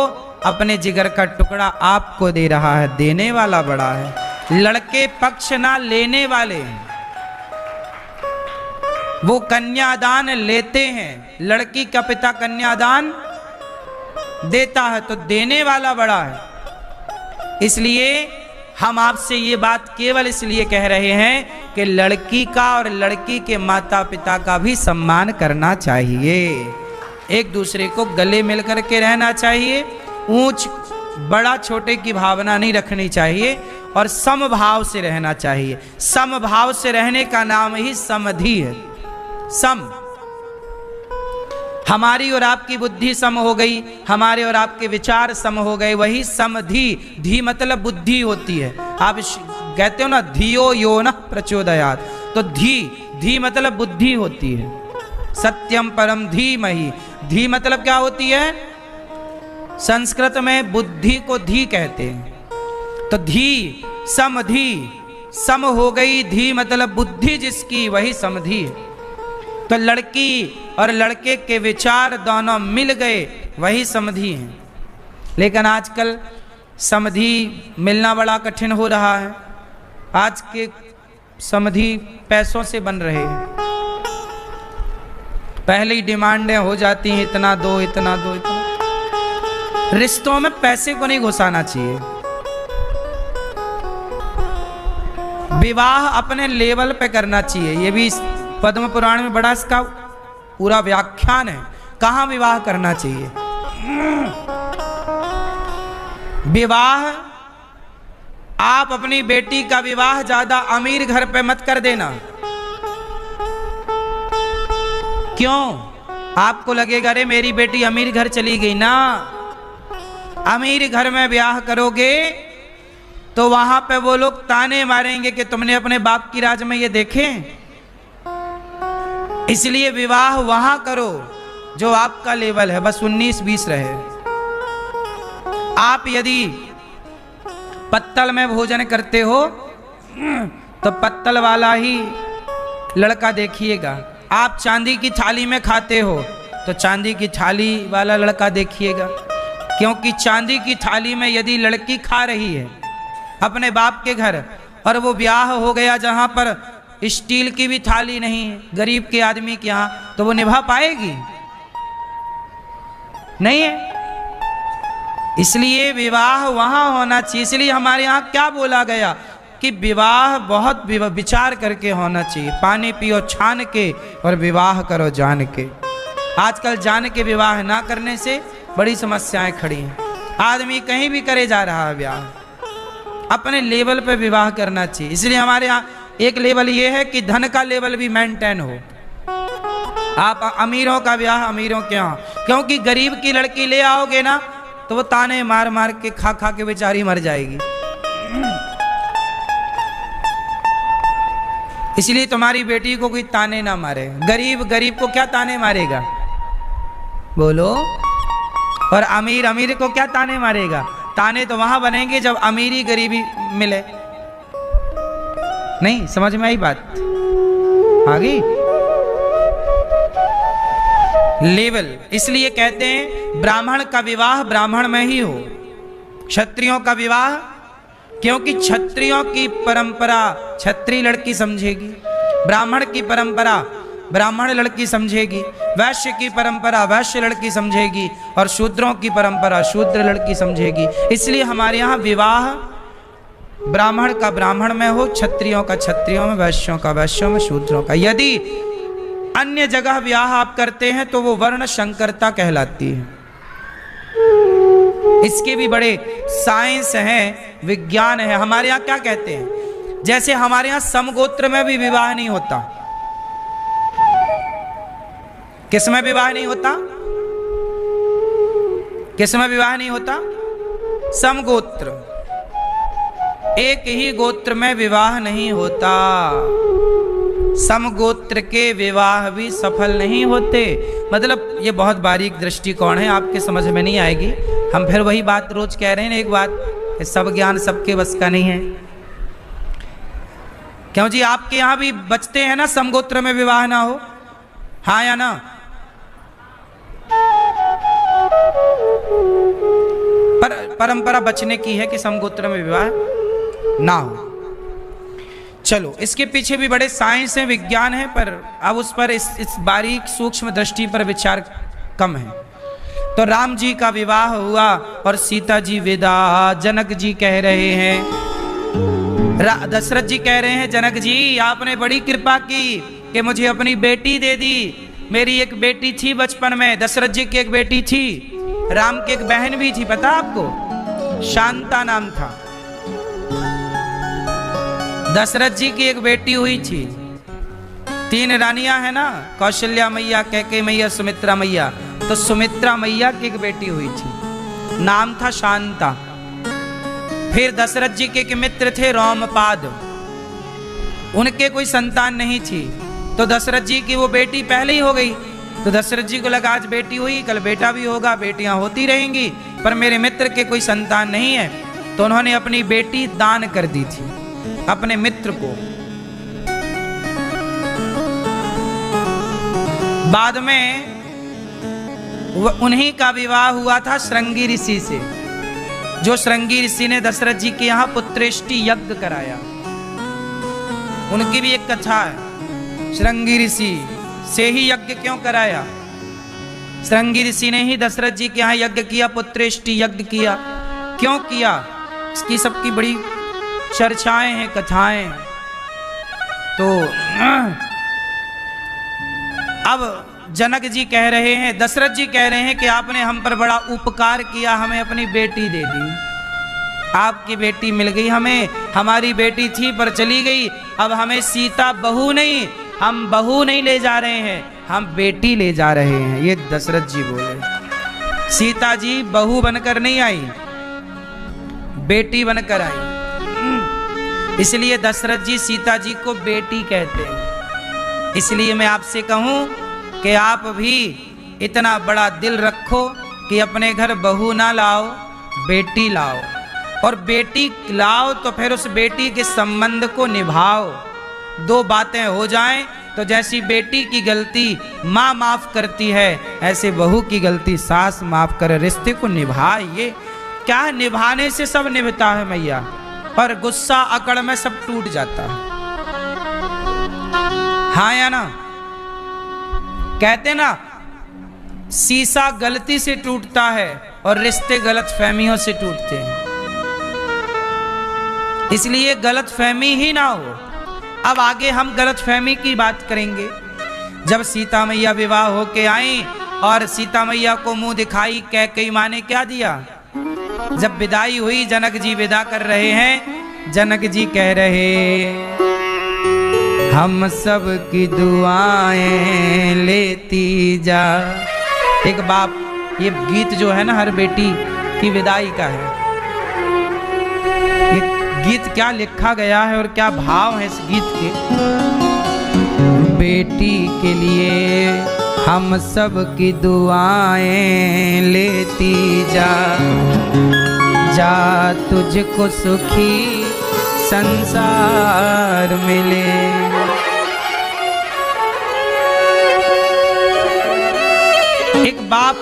अपने जिगर का टुकड़ा आपको दे रहा है। देने वाला बड़ा है। लड़के पक्ष ना लेने वाले, वो कन्यादान लेते हैं, लड़की का पिता कन्यादान देता है, तो देने वाला बड़ा है। इसलिए हम आपसे ये बात केवल इसलिए कह रहे हैं कि लड़की का और लड़की के माता पिता का भी सम्मान करना चाहिए, एक दूसरे को गले मिल करके रहना चाहिए, ऊंच बड़ा छोटे की भावना नहीं रखनी चाहिए और समभाव से रहना चाहिए। समभाव से रहने का नाम ही समधि है। सम, हमारी और आपकी बुद्धि सम हो गई, हमारे और आपके विचार सम हो गए, वही समधि। धी मतलब बुद्धि होती है। आप कहते हो ना धियो यो न प्रचोदयात्, तो धी मतलब बुद्धि होती है। सत्यम परम धीमहि, धी मतलब क्या होती है? संस्कृत में बुद्धि को धी कहते हैं। तो धी समधि, सम हो गई, धी मतलब बुद्धि जिसकी वही समधि है। तो लड़की और लड़के के विचार दोनों मिल गए, वही समधि है। लेकिन आजकल समधि मिलना बड़ा कठिन हो रहा है। आज के समधि पैसों से बन रहे हैं। पहले ही डिमांडें हो जाती हैं, इतना दो इतना दो इतना। रिश्तों में पैसे को नहीं घुसाना चाहिए। विवाह अपने लेवल पे करना चाहिए। ये भी पद्म पुराण में बड़ा इसका पूरा व्याख्यान है, कहां विवाह करना चाहिए। विवाह, आप अपनी बेटी का विवाह ज्यादा अमीर घर पे मत कर देना। क्यों? आपको लगेगा अरे मेरी बेटी अमीर घर चली गई ना। अमीर घर में ब्याह करोगे तो वहां पे वो लोग ताने मारेंगे कि तुमने अपने बाप की राज में ये देखे। इसलिए विवाह वहां करो जो आपका लेवल है, बस 19-20 रहे। आप यदि पत्तल में भोजन करते हो तो पत्तल वाला ही लड़का देखिएगा। आप चांदी की थाली में खाते हो तो चांदी की थाली वाला लड़का देखिएगा, क्योंकि चांदी की थाली में यदि लड़की खा रही है अपने बाप के घर और वो ब्याह हो गया जहां पर स्टील की भी थाली नहीं है गरीब के आदमी के यहाँ, तो वो निभा पाएगी? नहीं है। इसलिए विवाह वहां होना चाहिए। इसलिए हमारे यहाँ क्या बोला गया कि विवाह बहुत विचार करके होना चाहिए। पानी पियो छान के और विवाह करो जान के। आजकल जान के विवाह ना करने से बड़ी समस्याएं खड़ी हैं। आदमी कहीं भी करे जा रहा है ब्याह, अपने लेवल पे विवाह करना चाहिए। इसलिए हमारे यहाँ एक लेवल ये है कि धन का लेवल भी मेंटेन हो। आप अमीरों का ब्याह अमीरों के यहाँ, क्योंकि गरीब की लड़की ले आओगे ना तो वो ताने मार मार के खा खा के बेचारी मर जाएगी। इसलिए तुम्हारी बेटी को कोई ताने ना मारे। गरीब गरीब को क्या ताने मारेगा बोलो? और अमीर अमीर को क्या ताने मारेगा? ताने तो वहां बनेंगे जब अमीरी गरीबी मिले। नहीं समझ में आई बात? आ गई? लेवल। इसलिए कहते हैं ब्राह्मण का विवाह ब्राह्मण में ही हो, क्षत्रियों का विवाह, क्योंकि क्षत्रियों की परंपरा क्षत्रिय लड़की समझेगी, ब्राह्मण की परंपरा ब्राह्मण लड़की समझेगी, वैश्य की परंपरा वैश्य लड़की समझेगी और शूद्रों की परंपरा शूद्र लड़की समझेगी। इसलिए हमारे यहाँ विवाह ब्राह्मण का ब्राह्मण में हो, क्षत्रियों का क्षत्रियों में, वैश्यों का वैश्यों में, शूद्रों का। यदि अन्य जगह ब्याह आप करते हैं तो वो वर्ण संकरता कहलाती है। इसके भी बड़े साइंस हैं, विज्ञान है। हमारे यहाँ क्या कहते हैं, जैसे हमारे यहाँ समगोत्र में भी विवाह नहीं होता। किसमें विवाह नहीं होता? किसमें विवाह नहीं होता? समगोत्र, एक ही गोत्र में विवाह नहीं होता। समगोत्र के विवाह भी सफल नहीं होते। मतलब ये बहुत बारीक दृष्टिकोण है, आपके समझ में नहीं आएगी। हम फिर वही बात रोज कह रहे हैं, एक बात, सब ज्ञान सबके बस का नहीं है। क्यों जी? आपके यहां भी बचते हैं ना समगोत्र में विवाह ना हो? हाँ या ना? परंपरा बचने की है कि समगोत्र में विवाह ना हो। चलो, इसके पीछे भी बड़े साइंस हैं, विज्ञान है, पर अब उस पर इस बारीक सूक्ष्म दृष्टि पर विचार कम है। तो राम जी का विवाह हुआ और सीता जी विदा। जनक जी कह रहे हैं, दशरथ जी कह रहे हैं, जनक जी आपने बड़ी कृपा की कि मुझे अपनी बेटी दे दी। मेरी एक बेटी थी बचपन में, दशरथ जी की एक बेटी थी, राम की एक बहन भी थी, पता आपको? शांता नाम था। दशरथ जी की एक बेटी हुई थी। 3 रानियां है ना, कौशल्या मैया, कैकेयी मैया, सुमित्रा मैया। तो सुमित्रा मैया की एक बेटी हुई थी, नाम था शांता। फिर दशरथ जी के एक मित्र थे रोमपाद, उनके कोई संतान नहीं थी। तो दशरथ जी की वो बेटी पहले ही हो गई। तो दशरथ जी को लगा आज बेटी हुई, कल बेटा भी होगा, बेटियां होती रहेंगी, पर मेरे मित्र के कोई संतान नहीं है। तो उन्होंने अपनी बेटी दान कर दी थी अपने मित्र को। बाद में उन्हीं का विवाह हुआ था श्रृंगी ऋषि से, जो श्रृंगी ऋषि ने दशरथ जी के यहाँ पुत्रेष्टि यज्ञ कराया। उनकी भी एक कथा है। श्रृंगी ऋषि से ही यज्ञ क्यों कराया? श्रृंगी ऋषि ने ही दशरथ जी के यहाँ यज्ञ किया, पुत्रेष्टि यज्ञ किया। क्यों किया? इसकी सबकी बड़ी चर्चाएं हैं, कथाएं। तो अब जनक जी कह रहे हैं, दशरथ जी कह रहे हैं कि आपने हम पर बड़ा उपकार किया, हमें अपनी बेटी दे दी। आपकी बेटी मिल गई हमें, हमारी बेटी थी पर चली गई। अब हमें सीता बहू नहीं, हम बहू नहीं ले जा रहे हैं, हम बेटी ले जा रहे हैं। ये दशरथ जी बोले। सीता जी बहू बनकर नहीं आई, बेटी बनकर आई। इसलिए दशरथ जी सीता जी को बेटी कहते हैं। इसलिए मैं आपसे कहूं कि आप भी इतना बड़ा दिल रखो कि अपने घर बहू ना लाओ, बेटी लाओ। और बेटी लाओ तो फिर उस बेटी के संबंध को निभाओ। 2 बातें हो जाएं तो जैसी बेटी की गलती माँ माफ करती है, ऐसे बहू की गलती सास माफ करे। रिश्ते को निभाइए। क्या है, निभाने से सब निभता है मैया, पर गुस्सा अकड़ में सब टूट जाता है। हाँ या ना? कहते ना, शीशा गलती से टूटता है और रिश्ते गलत फहमियों से टूटते हैं। इसलिए गलत फहमी ही ना हो। अब आगे हम गलत फहमी की बात करेंगे। जब सीता मैया विवाह होके आई और सीता मैया को मुंह दिखाई कैकेयी माँ ने क्या दिया? जब विदाई हुई, जनक जी विदा कर रहे हैं, जनक जी कह रहे, हम सब की दुआएं लेती जा। एक बाप, ये गीत जो है ना हर बेटी की विदाई का है। ये गीत क्या लिखा गया है और क्या भाव है इस गीत के। बेटी के लिए हम सब की दुआएं लेती जा, जा तुझको सुखी संसार मिले। एक बाप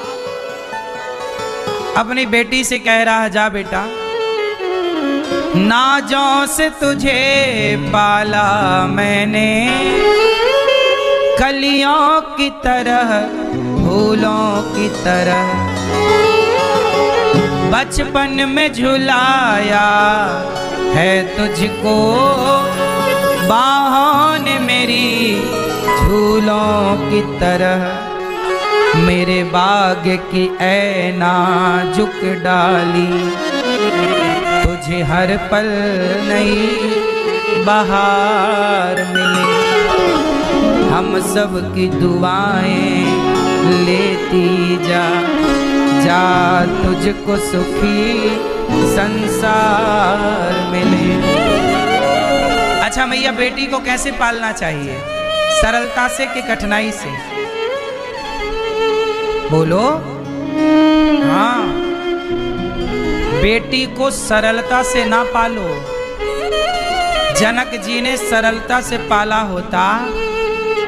अपनी बेटी से कह रहा है, जा बेटा, नाजों से तुझे पाला मैंने, कलियों की तरह फूलों की तरह, बचपन में झुलाया है तुझको बाहों ने मेरी झूलों की तरह, मेरे बाग की ऐ नाजुक डाली, तुझे हर पल नई बहार मिले। हम सब की दुआएं लेती जा, जा तुझको सुखी संसार मिले। अच्छा मैया, बेटी को कैसे पालना चाहिए? सरलता से कि कठिनाई से? बोलो। हाँ, बेटी को सरलता से ना पालो। जनक जी ने सरलता से पाला होता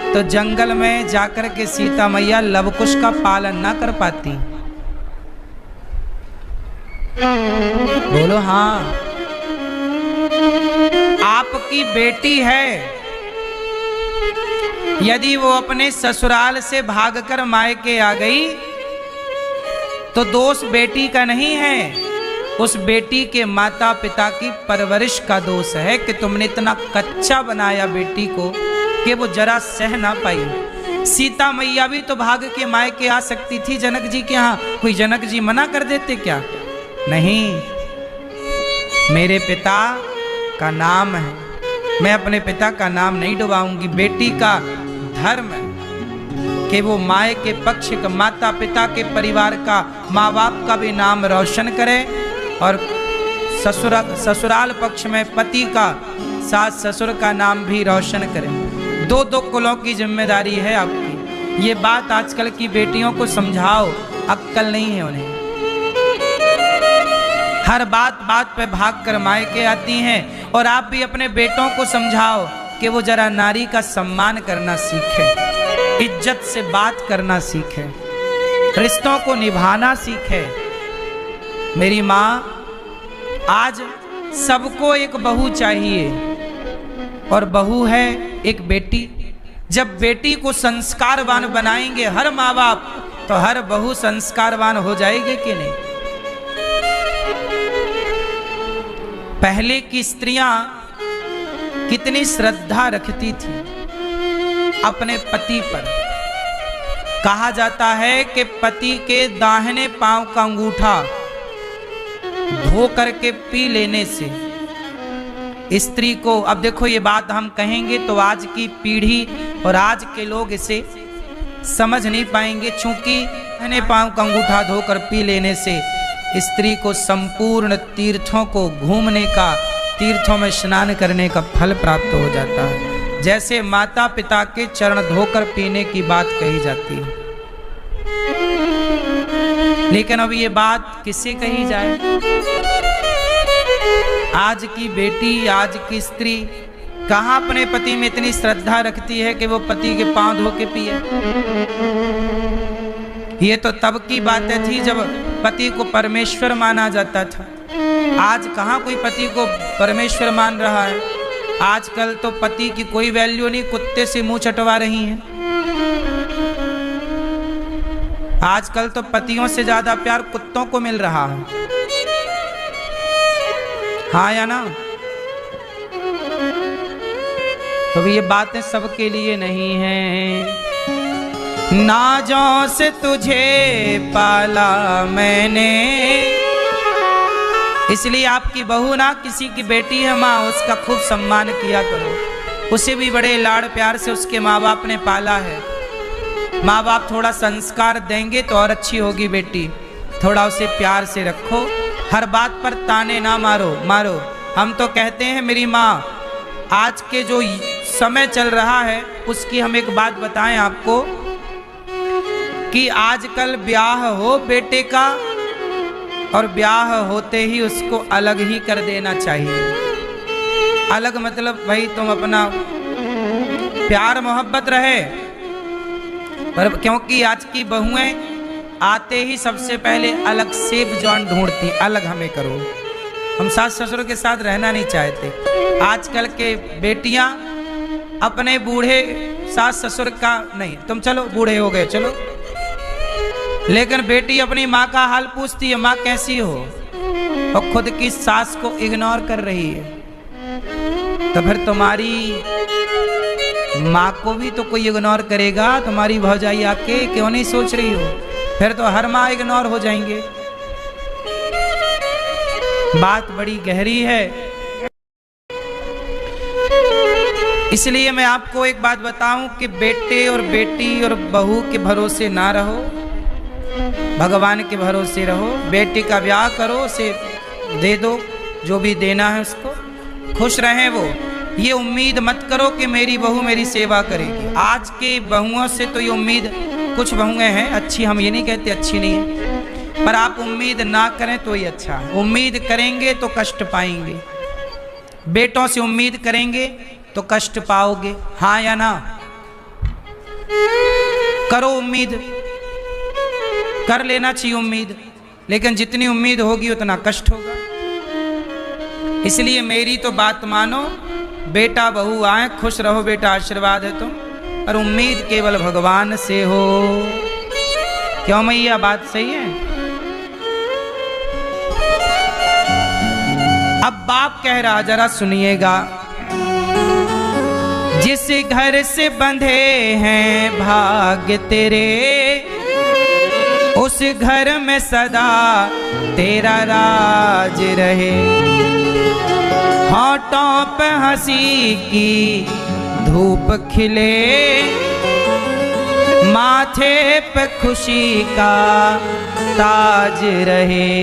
तो जंगल में जाकर के सीता मैया लवकुश का पालन ना कर पाती। बोलो हाँ। आपकी बेटी है, यदि वो अपने ससुराल से भागकर मायके आ गई तो दोष बेटी का नहीं है, उस बेटी के माता पिता की परवरिश का दोष है कि तुमने इतना कच्चा बनाया बेटी को कि वो जरा सह ना पाई। सीता मैया भी तो भाग के मायके आ सकती थी जनक जी के यहाँ, कोई जनक जी मना कर देते क्या? नहीं, मेरे पिता का नाम है, मैं अपने पिता का नाम नहीं डुबाऊंगी। बेटी का धर्म है कि वो माए के पक्ष का, माता पिता के परिवार का, माँ बाप का भी नाम रोशन करे और ससुराल पक्ष में पति का, सास ससुर का नाम भी रोशन करे। दो दो कुलों की जिम्मेदारी है आपकी। ये बात आजकल की बेटियों को समझाओ, अक्कल नहीं है उन्हें। हर बात बात पे भाग कर मायके आती हैं। और आप भी अपने बेटों को समझाओ कि वो जरा नारी का सम्मान करना सीखे, इज्जत से बात करना सीखे, रिश्तों को निभाना सीखे। मेरी माँ, आज सबको एक बहू चाहिए और बहू है एक बेटी। जब बेटी को संस्कारवान बनाएंगे हर माँ बाप, तो हर बहू संस्कारवान हो जाएगी कि नहीं? पहले की स्त्रियां कितनी श्रद्धा रखती थी अपने पति पर। कहा जाता है कि पति के दाहिने पांव का अंगूठा धो करके पी लेने से स्त्री को, अब देखो ये बात हम कहेंगे तो आज की पीढ़ी और आज के लोग इसे समझ नहीं पाएंगे, चूंकि दाहिने पांव का अंगूठा धोकर पी लेने से स्त्री को संपूर्ण तीर्थों को घूमने का, तीर्थों में स्नान करने का फल प्राप्त हो जाता है। जैसे माता पिता के चरण धोकर पीने की बात कही जाती है। लेकिन अब ये बात किससे कही जाए? आज की बेटी, आज की स्त्री कहाँ अपने पति में इतनी श्रद्धा रखती है कि वो पति के पांव धो के पिए। ये तो तब की बातें थी जब पति को परमेश्वर माना जाता था। आज कहाँ कोई पति को परमेश्वर मान रहा है। आजकल तो पति की कोई वैल्यू नहीं, कुत्ते से मुंह चटवा रही हैं। आजकल तो पतियों से ज्यादा प्यार कुत्तों को मिल रहा है। हाँ या ना? तो ये बातें सबके लिए नहीं है। नाजों से तुझे पाला मैंने, इसलिए आपकी बहू ना किसी की बेटी है माँ, उसका खूब सम्मान किया करो। उसे भी बड़े लाड़ प्यार से उसके माँ बाप ने पाला है। माँ बाप थोड़ा संस्कार देंगे तो और अच्छी होगी बेटी। थोड़ा उसे प्यार से रखो, हर बात पर ताने ना मारो। हम तो कहते हैं मेरी माँ, आज के जो समय चल रहा है उसकी हम एक बात बताएं आपको कि आजकल ब्याह हो बेटे का और ब्याह होते ही उसको अलग ही कर देना चाहिए। अलग मतलब भाई तुम अपना प्यार मोहब्बत रहे, पर क्योंकि आज की बहुएं आते ही सबसे पहले अलग सेफ जोन ढूंढती, अलग हमें करो। हम सास ससुर के साथ रहना नहीं चाहते। आजकल के बेटियां अपने बूढ़े सास ससुर का नहीं, तुम चलो बूढ़े हो गए चलो, लेकिन बेटी अपनी माँ का हाल पूछती है, माँ कैसी हो, और खुद की सास को इग्नोर कर रही है। तो फिर तुम्हारी माँ को भी तो कोई इग्नोर करेगा, तुम्हारी भौजाई आके क्यों नहीं सोच रही हो? फिर तो हर माँ इग्नोर हो जाएंगे। बात बड़ी गहरी है। इसलिए मैं आपको एक बात बताऊं कि बेटे और बेटी और बहू के भरोसे ना रहो, भगवान के भरोसे रहो। बेटी का ब्याह करो, उसे दे दो जो भी देना है उसको, खुश रहें वो। ये उम्मीद मत करो कि मेरी बहू मेरी सेवा करेगी। आज के बहुओं से तो ये उम्मीद, कुछ बहुएं हैं अच्छी, हम ये नहीं कहते अच्छी नहीं है, पर आप उम्मीद ना करें तो ही अच्छा है। उम्मीद करेंगे तो कष्ट पाएंगे, बेटों से उम्मीद करेंगे तो कष्ट पाओगे। हाँ या ना? करो उम्मीद, कर लेना चाहिए उम्मीद, लेकिन जितनी उम्मीद होगी उतना कष्ट होगा। इसलिए मेरी तो बात मानो, बेटा बहू आए, खुश रहो बेटा, आशीर्वाद है तुम, और उम्मीद केवल भगवान से हो। क्यों मैया, बात सही है? अब बाप कह रहा, जरा सुनिएगा। जिस घर से बंधे हैं भाग्य तेरे, उस घर में सदा तेरा राज रहे। होठों पे हंसी की धूप खिले, माथे पे खुशी का ताज रहे।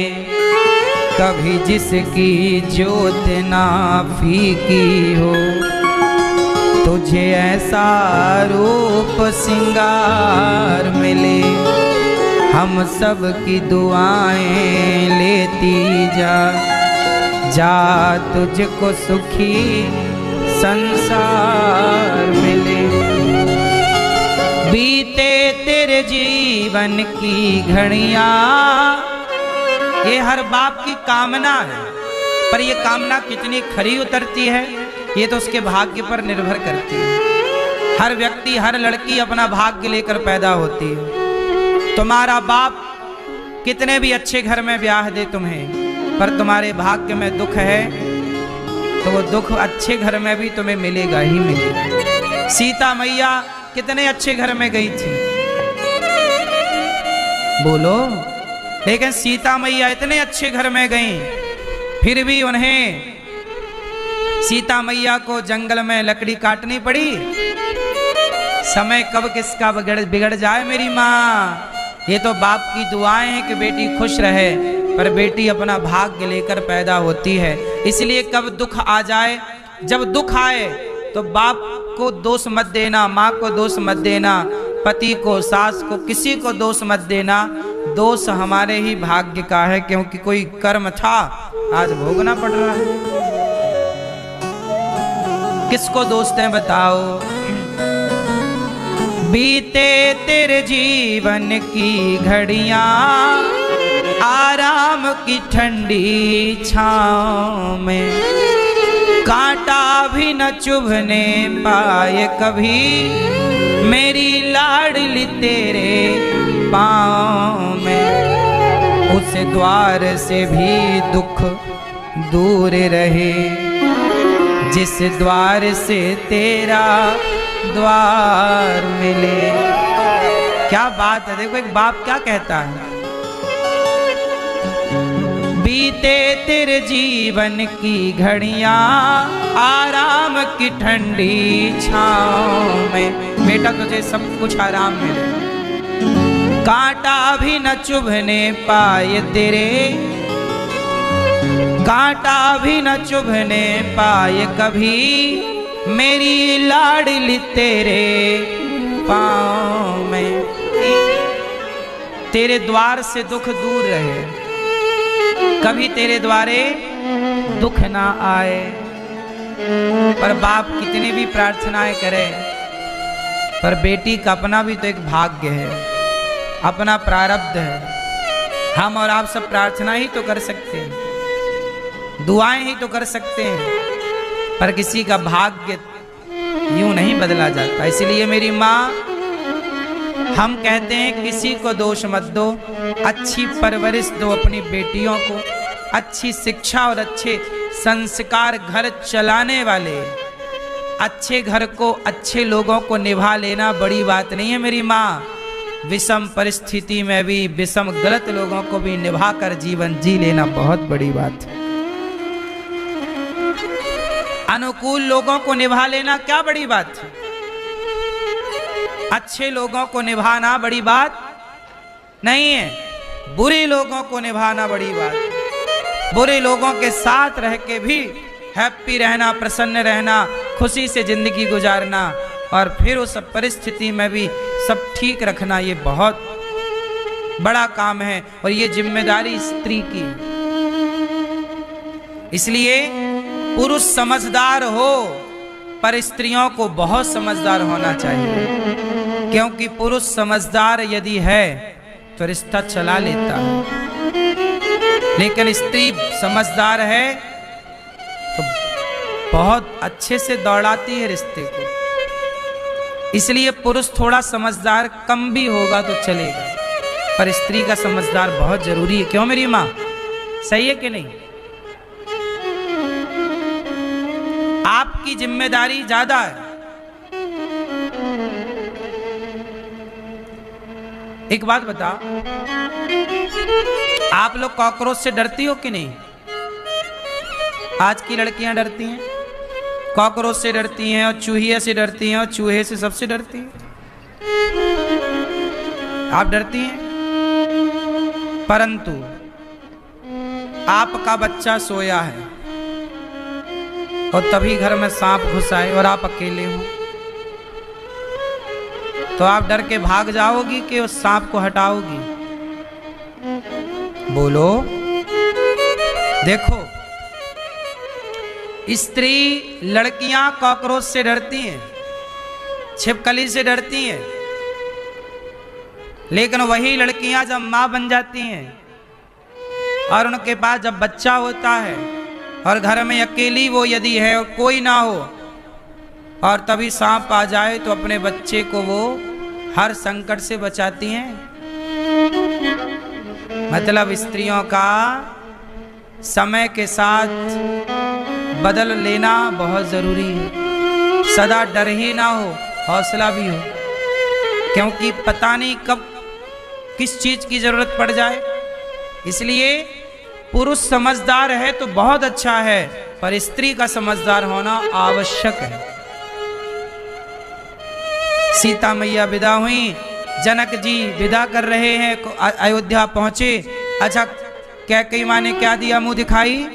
कभी जिसकी ज्योत ना फीकी हो, तुझे ऐसा रूप सिंगार मिले। हम सब की दुआएं लेती जा, जा तुझको सुखी संसार मिले। बीते तेरे जीवन की घड़ियां, ये हर बाप की कामना है, पर ये कामना कितनी खरी उतरती है ये तो उसके भाग्य पर निर्भर करती है। हर व्यक्ति, हर लड़की अपना भाग्य लेकर पैदा होती है। तुम्हारा बाप कितने भी अच्छे घर में ब्याह दे तुम्हें, पर तुम्हारे भाग्य में दुख है तो वो दुख अच्छे घर में भी तुम्हें मिलेगा ही मिलेगा। सीता मैया कितने अच्छे घर में गई थी, बोलो, लेकिन सीता मैया इतने अच्छे घर में गई, फिर भी उन्हें, सीता मैया को जंगल में लकड़ी काटनी पड़ी। समय कब किसका बिगड़ जाए मेरी माँ। ये तो बाप की दुआएं हैं कि बेटी खुश रहे, पर बेटी अपना भाग्य लेकर पैदा होती है। इसलिए कब दुख आ जाए, जब दुख आए तो बाप को दोष मत देना, माँ को दोष मत देना, पति को, सास को, किसी को दोष मत देना। दोष हमारे ही भाग्य का है, क्योंकि कोई कर्म था आज भोगना पड़ रहा है। किसको दोष दें बताओ। बीते तेरे जीवन की घड़ियां आराम की ठंडी छाँव में, कांटा भी न चुभने पाए कभी मेरी लाडली तेरे पाँव में। उस द्वार से भी दुख दूर रहे जिस द्वार से तेरा द्वार मिले। क्या बात है, देखो एक बाप क्या कहता है। बीते तेरे जीवन की घड़ियां आराम की ठंडी छाँव में, बेटा तुझे सब कुछ आराम मिले, कांटा भी न चुभने पाए तेरे, कांटा भी न चुभने पाए कभी मेरी लाडली तेरे पाँव में। तेरे द्वार से दुख दूर रहे, कभी तेरे द्वारे दुख ना आए। पर बाप कितनी भी प्रार्थनाएं करे, पर बेटी का अपना भी तो एक भाग्य है, अपना प्रारब्ध है। हम और आप सब प्रार्थना ही तो कर सकते हैं, दुआएं ही तो कर सकते हैं, पर किसी का भाग्य यूं नहीं बदला जाता। इसलिए मेरी माँ, हम कहते हैं किसी को दोष मत दो, अच्छी परवरिश दो अपनी बेटियों को, अच्छी शिक्षा और अच्छे संस्कार, घर चलाने वाले अच्छे घर को, अच्छे लोगों को निभा लेना बड़ी बात नहीं है मेरी माँ। विषम परिस्थिति में भी विषम गलत लोगों को भी निभा कर जीवन जी लेना बहुत बड़ी बात है। अनुकूल लोगों को निभा लेना क्या बड़ी बात है, अच्छे लोगों को निभाना बड़ी बात नहीं है, बुरे लोगों को निभाना बड़ी बात। बुरे लोगों के साथ रह के भी हैप्पी रहना, प्रसन्न रहना, खुशी से जिंदगी गुजारना और फिर उस परिस्थिति में भी सब ठीक रखना, ये बहुत बड़ा काम है और ये जिम्मेदारी स्त्री की। इसलिए पुरुष समझदार हो, पर स्त्रियों को बहुत समझदार होना चाहिए, क्योंकि पुरुष समझदार यदि है तो रिश्ता चला लेता है, लेकिन स्त्री समझदार है तो बहुत अच्छे से दौड़ाती है रिश्ते को। इसलिए पुरुष थोड़ा समझदार कम भी होगा तो चलेगा, पर स्त्री का समझदार बहुत जरूरी है। क्यों मेरी माँ, सही है कि नहीं? आपकी जिम्मेदारी ज्यादा है। एक बात बता, आप लोग कॉकरोच से डरती हो कि नहीं? आज की लड़कियां डरती हैं, कॉकरोच से डरती हैं और चूहिया से डरती हैं और चूहे से सबसे डरती हैं। आप डरती हैं, परंतु आपका बच्चा सोया है और तभी घर में सांप घुस आए और आप अकेले हो, तो आप डर के भाग जाओगी कि उस सांप को हटाओगी? बोलो। देखो, स्त्री लड़कियां कॉकरोच से डरती हैं, छिपकली से डरती हैं, लेकिन वही लड़कियां जब मां बन जाती हैं और उनके पास जब बच्चा होता है और घर में अकेली वो यदि है और कोई ना हो और तभी सांप आ जाए तो अपने बच्चे को वो हर संकट से बचाती हैं। मतलब स्त्रियों का समय के साथ बदल लेना बहुत जरूरी है। सदा डर ही ना हो, हौसला भी हो, क्योंकि पता नहीं कब किस चीज की जरूरत पड़ जाए। इसलिए पुरुष समझदार है तो बहुत अच्छा है, पर स्त्री का समझदार होना आवश्यक है। सीता मैया विदा हुई, जनक जी विदा कर रहे हैं, अयोध्या पहुंचे। अच्छा, कैकेयी माँ ने क्या दिया मुंह दिखाई?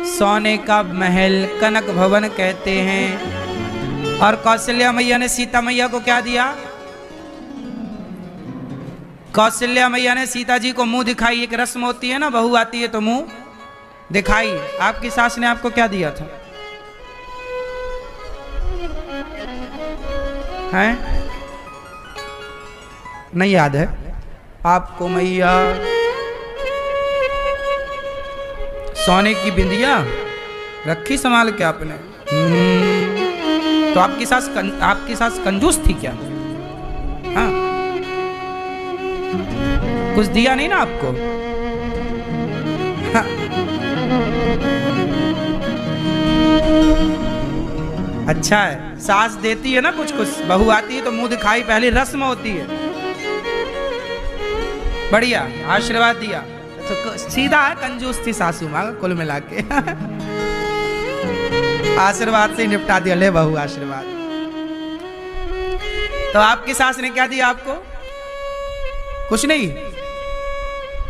सोने का महल, कनक भवन कहते हैं। और कौशल्या मैया ने सीता मैया को क्या दिया? कौशल्या मैया ने सीता जी को मुंह दिखाई। एक रस्म होती है ना, बहू आती है तो मुंह दिखाई। आपकी सास ने आपको क्या दिया था? हैं? नहीं याद है आपको मैया? सोने की बिंदिया रखी संभाल के आपने। तो आपकी सास कंजूस थी क्या? हाँ, कुछ दिया नहीं ना आपको? हाँ। अच्छा है, सास देती है ना कुछ कुछ, बहू आती है तो मुंह दिखाई पहली रस्म होती है। बढ़िया, आशीर्वाद दिया तो सीधा है, कंजूस थी सासू माँ कुल मिला के। आशीर्वाद से निपटा दिया, ले बहू आशीर्वाद। तो आपकी सास ने क्या दिया आपको? कुछ नहीं।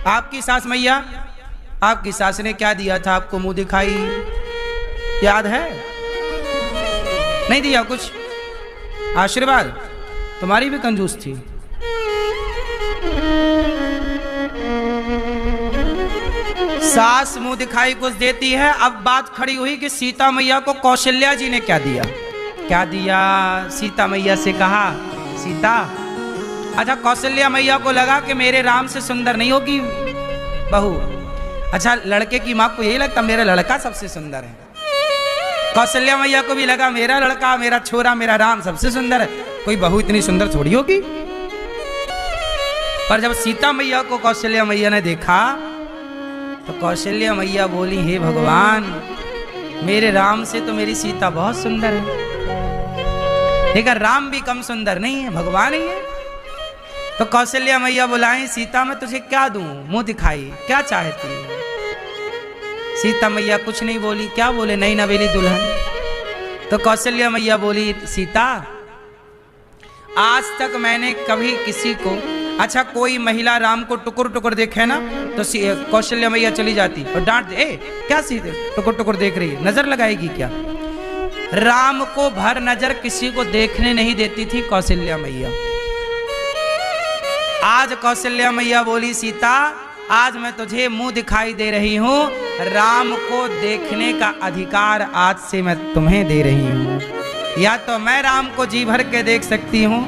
आपकी सास मैया, आपकी सास ने क्या दिया था आपको? मुंह दिखाई याद है? नहीं दिया कुछ आशीर्वाद? तुम्हारी भी कंजूस थी। सास मुंह दिखाई कुछ देती है। अब बात खड़ी हुई कि सीता मैया को कौशल्या जी ने क्या दिया? क्या दिया? सीता मैया से कहा, सीता, अच्छा कौशल्या मैया को लगा कि मेरे राम से सुंदर नहीं होगी बहू। अच्छा, लड़के की माँ को यही लगता मेरा लड़का सबसे सुंदर है। कौशल्या मैया को भी लगा मेरा लड़का, मेरा छोरा, मेरा राम सबसे सुंदर है, कोई बहू इतनी सुंदर थोड़ी होगी। पर जब सीता मैया को कौशल्या मैया ने देखा तो कौशल्या मैया बोली, हे भगवान, मेरे राम से तो मेरी सीता बहुत सुंदर है, लेकिन राम भी कम सुंदर नहीं है, भगवान ही है। तो कौशल्या मैया बुलाई, सीता मैं तुझे क्या दूं? मुंह दिखाई, क्या चाहती है? सीता मैया कुछ नहीं बोली। क्या बोले? नई नवेली दुल्हन। तो कौशल्या मैया बोली, सीता, आज तक मैंने कभी किसी को, अच्छा कोई महिला राम को टुकुर टुकुर देखे ना तो कौशल्या मैया चली जाती और डांट दे, क्या सीधे टुकुर टुकुर देख रही है, नजर लगाएगी क्या? राम को भर नजर किसी को देखने नहीं देती थी कौशल्या मैया। आज कौशल्या मैया बोली, सीता, आज मैं तुझे मुंह दिखाई दे रही हूं, राम को देखने का अधिकार आज से मैं तुम्हें दे रही हूं। या तो मैं राम को जी भर के देख सकती हूं,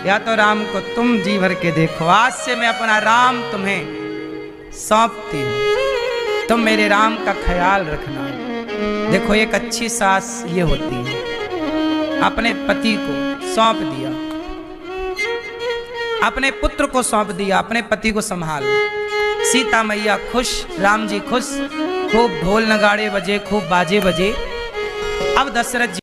या तो राम को तुम जी भर के देखो। आज से मैं अपना राम तुम्हें सौंपती हूं, तुम मेरे राम का ख्याल रखना। देखो, एक अच्छी सास ये होती है, अपने पति को सौंप दिया, अपने पुत्र को सौंप दिया, अपने पति को संभाल। सीता मैया खुश, राम जी खुश, खूब ढोल नगाड़े बजे, खूब बाजे बजे। अब दशरथ जी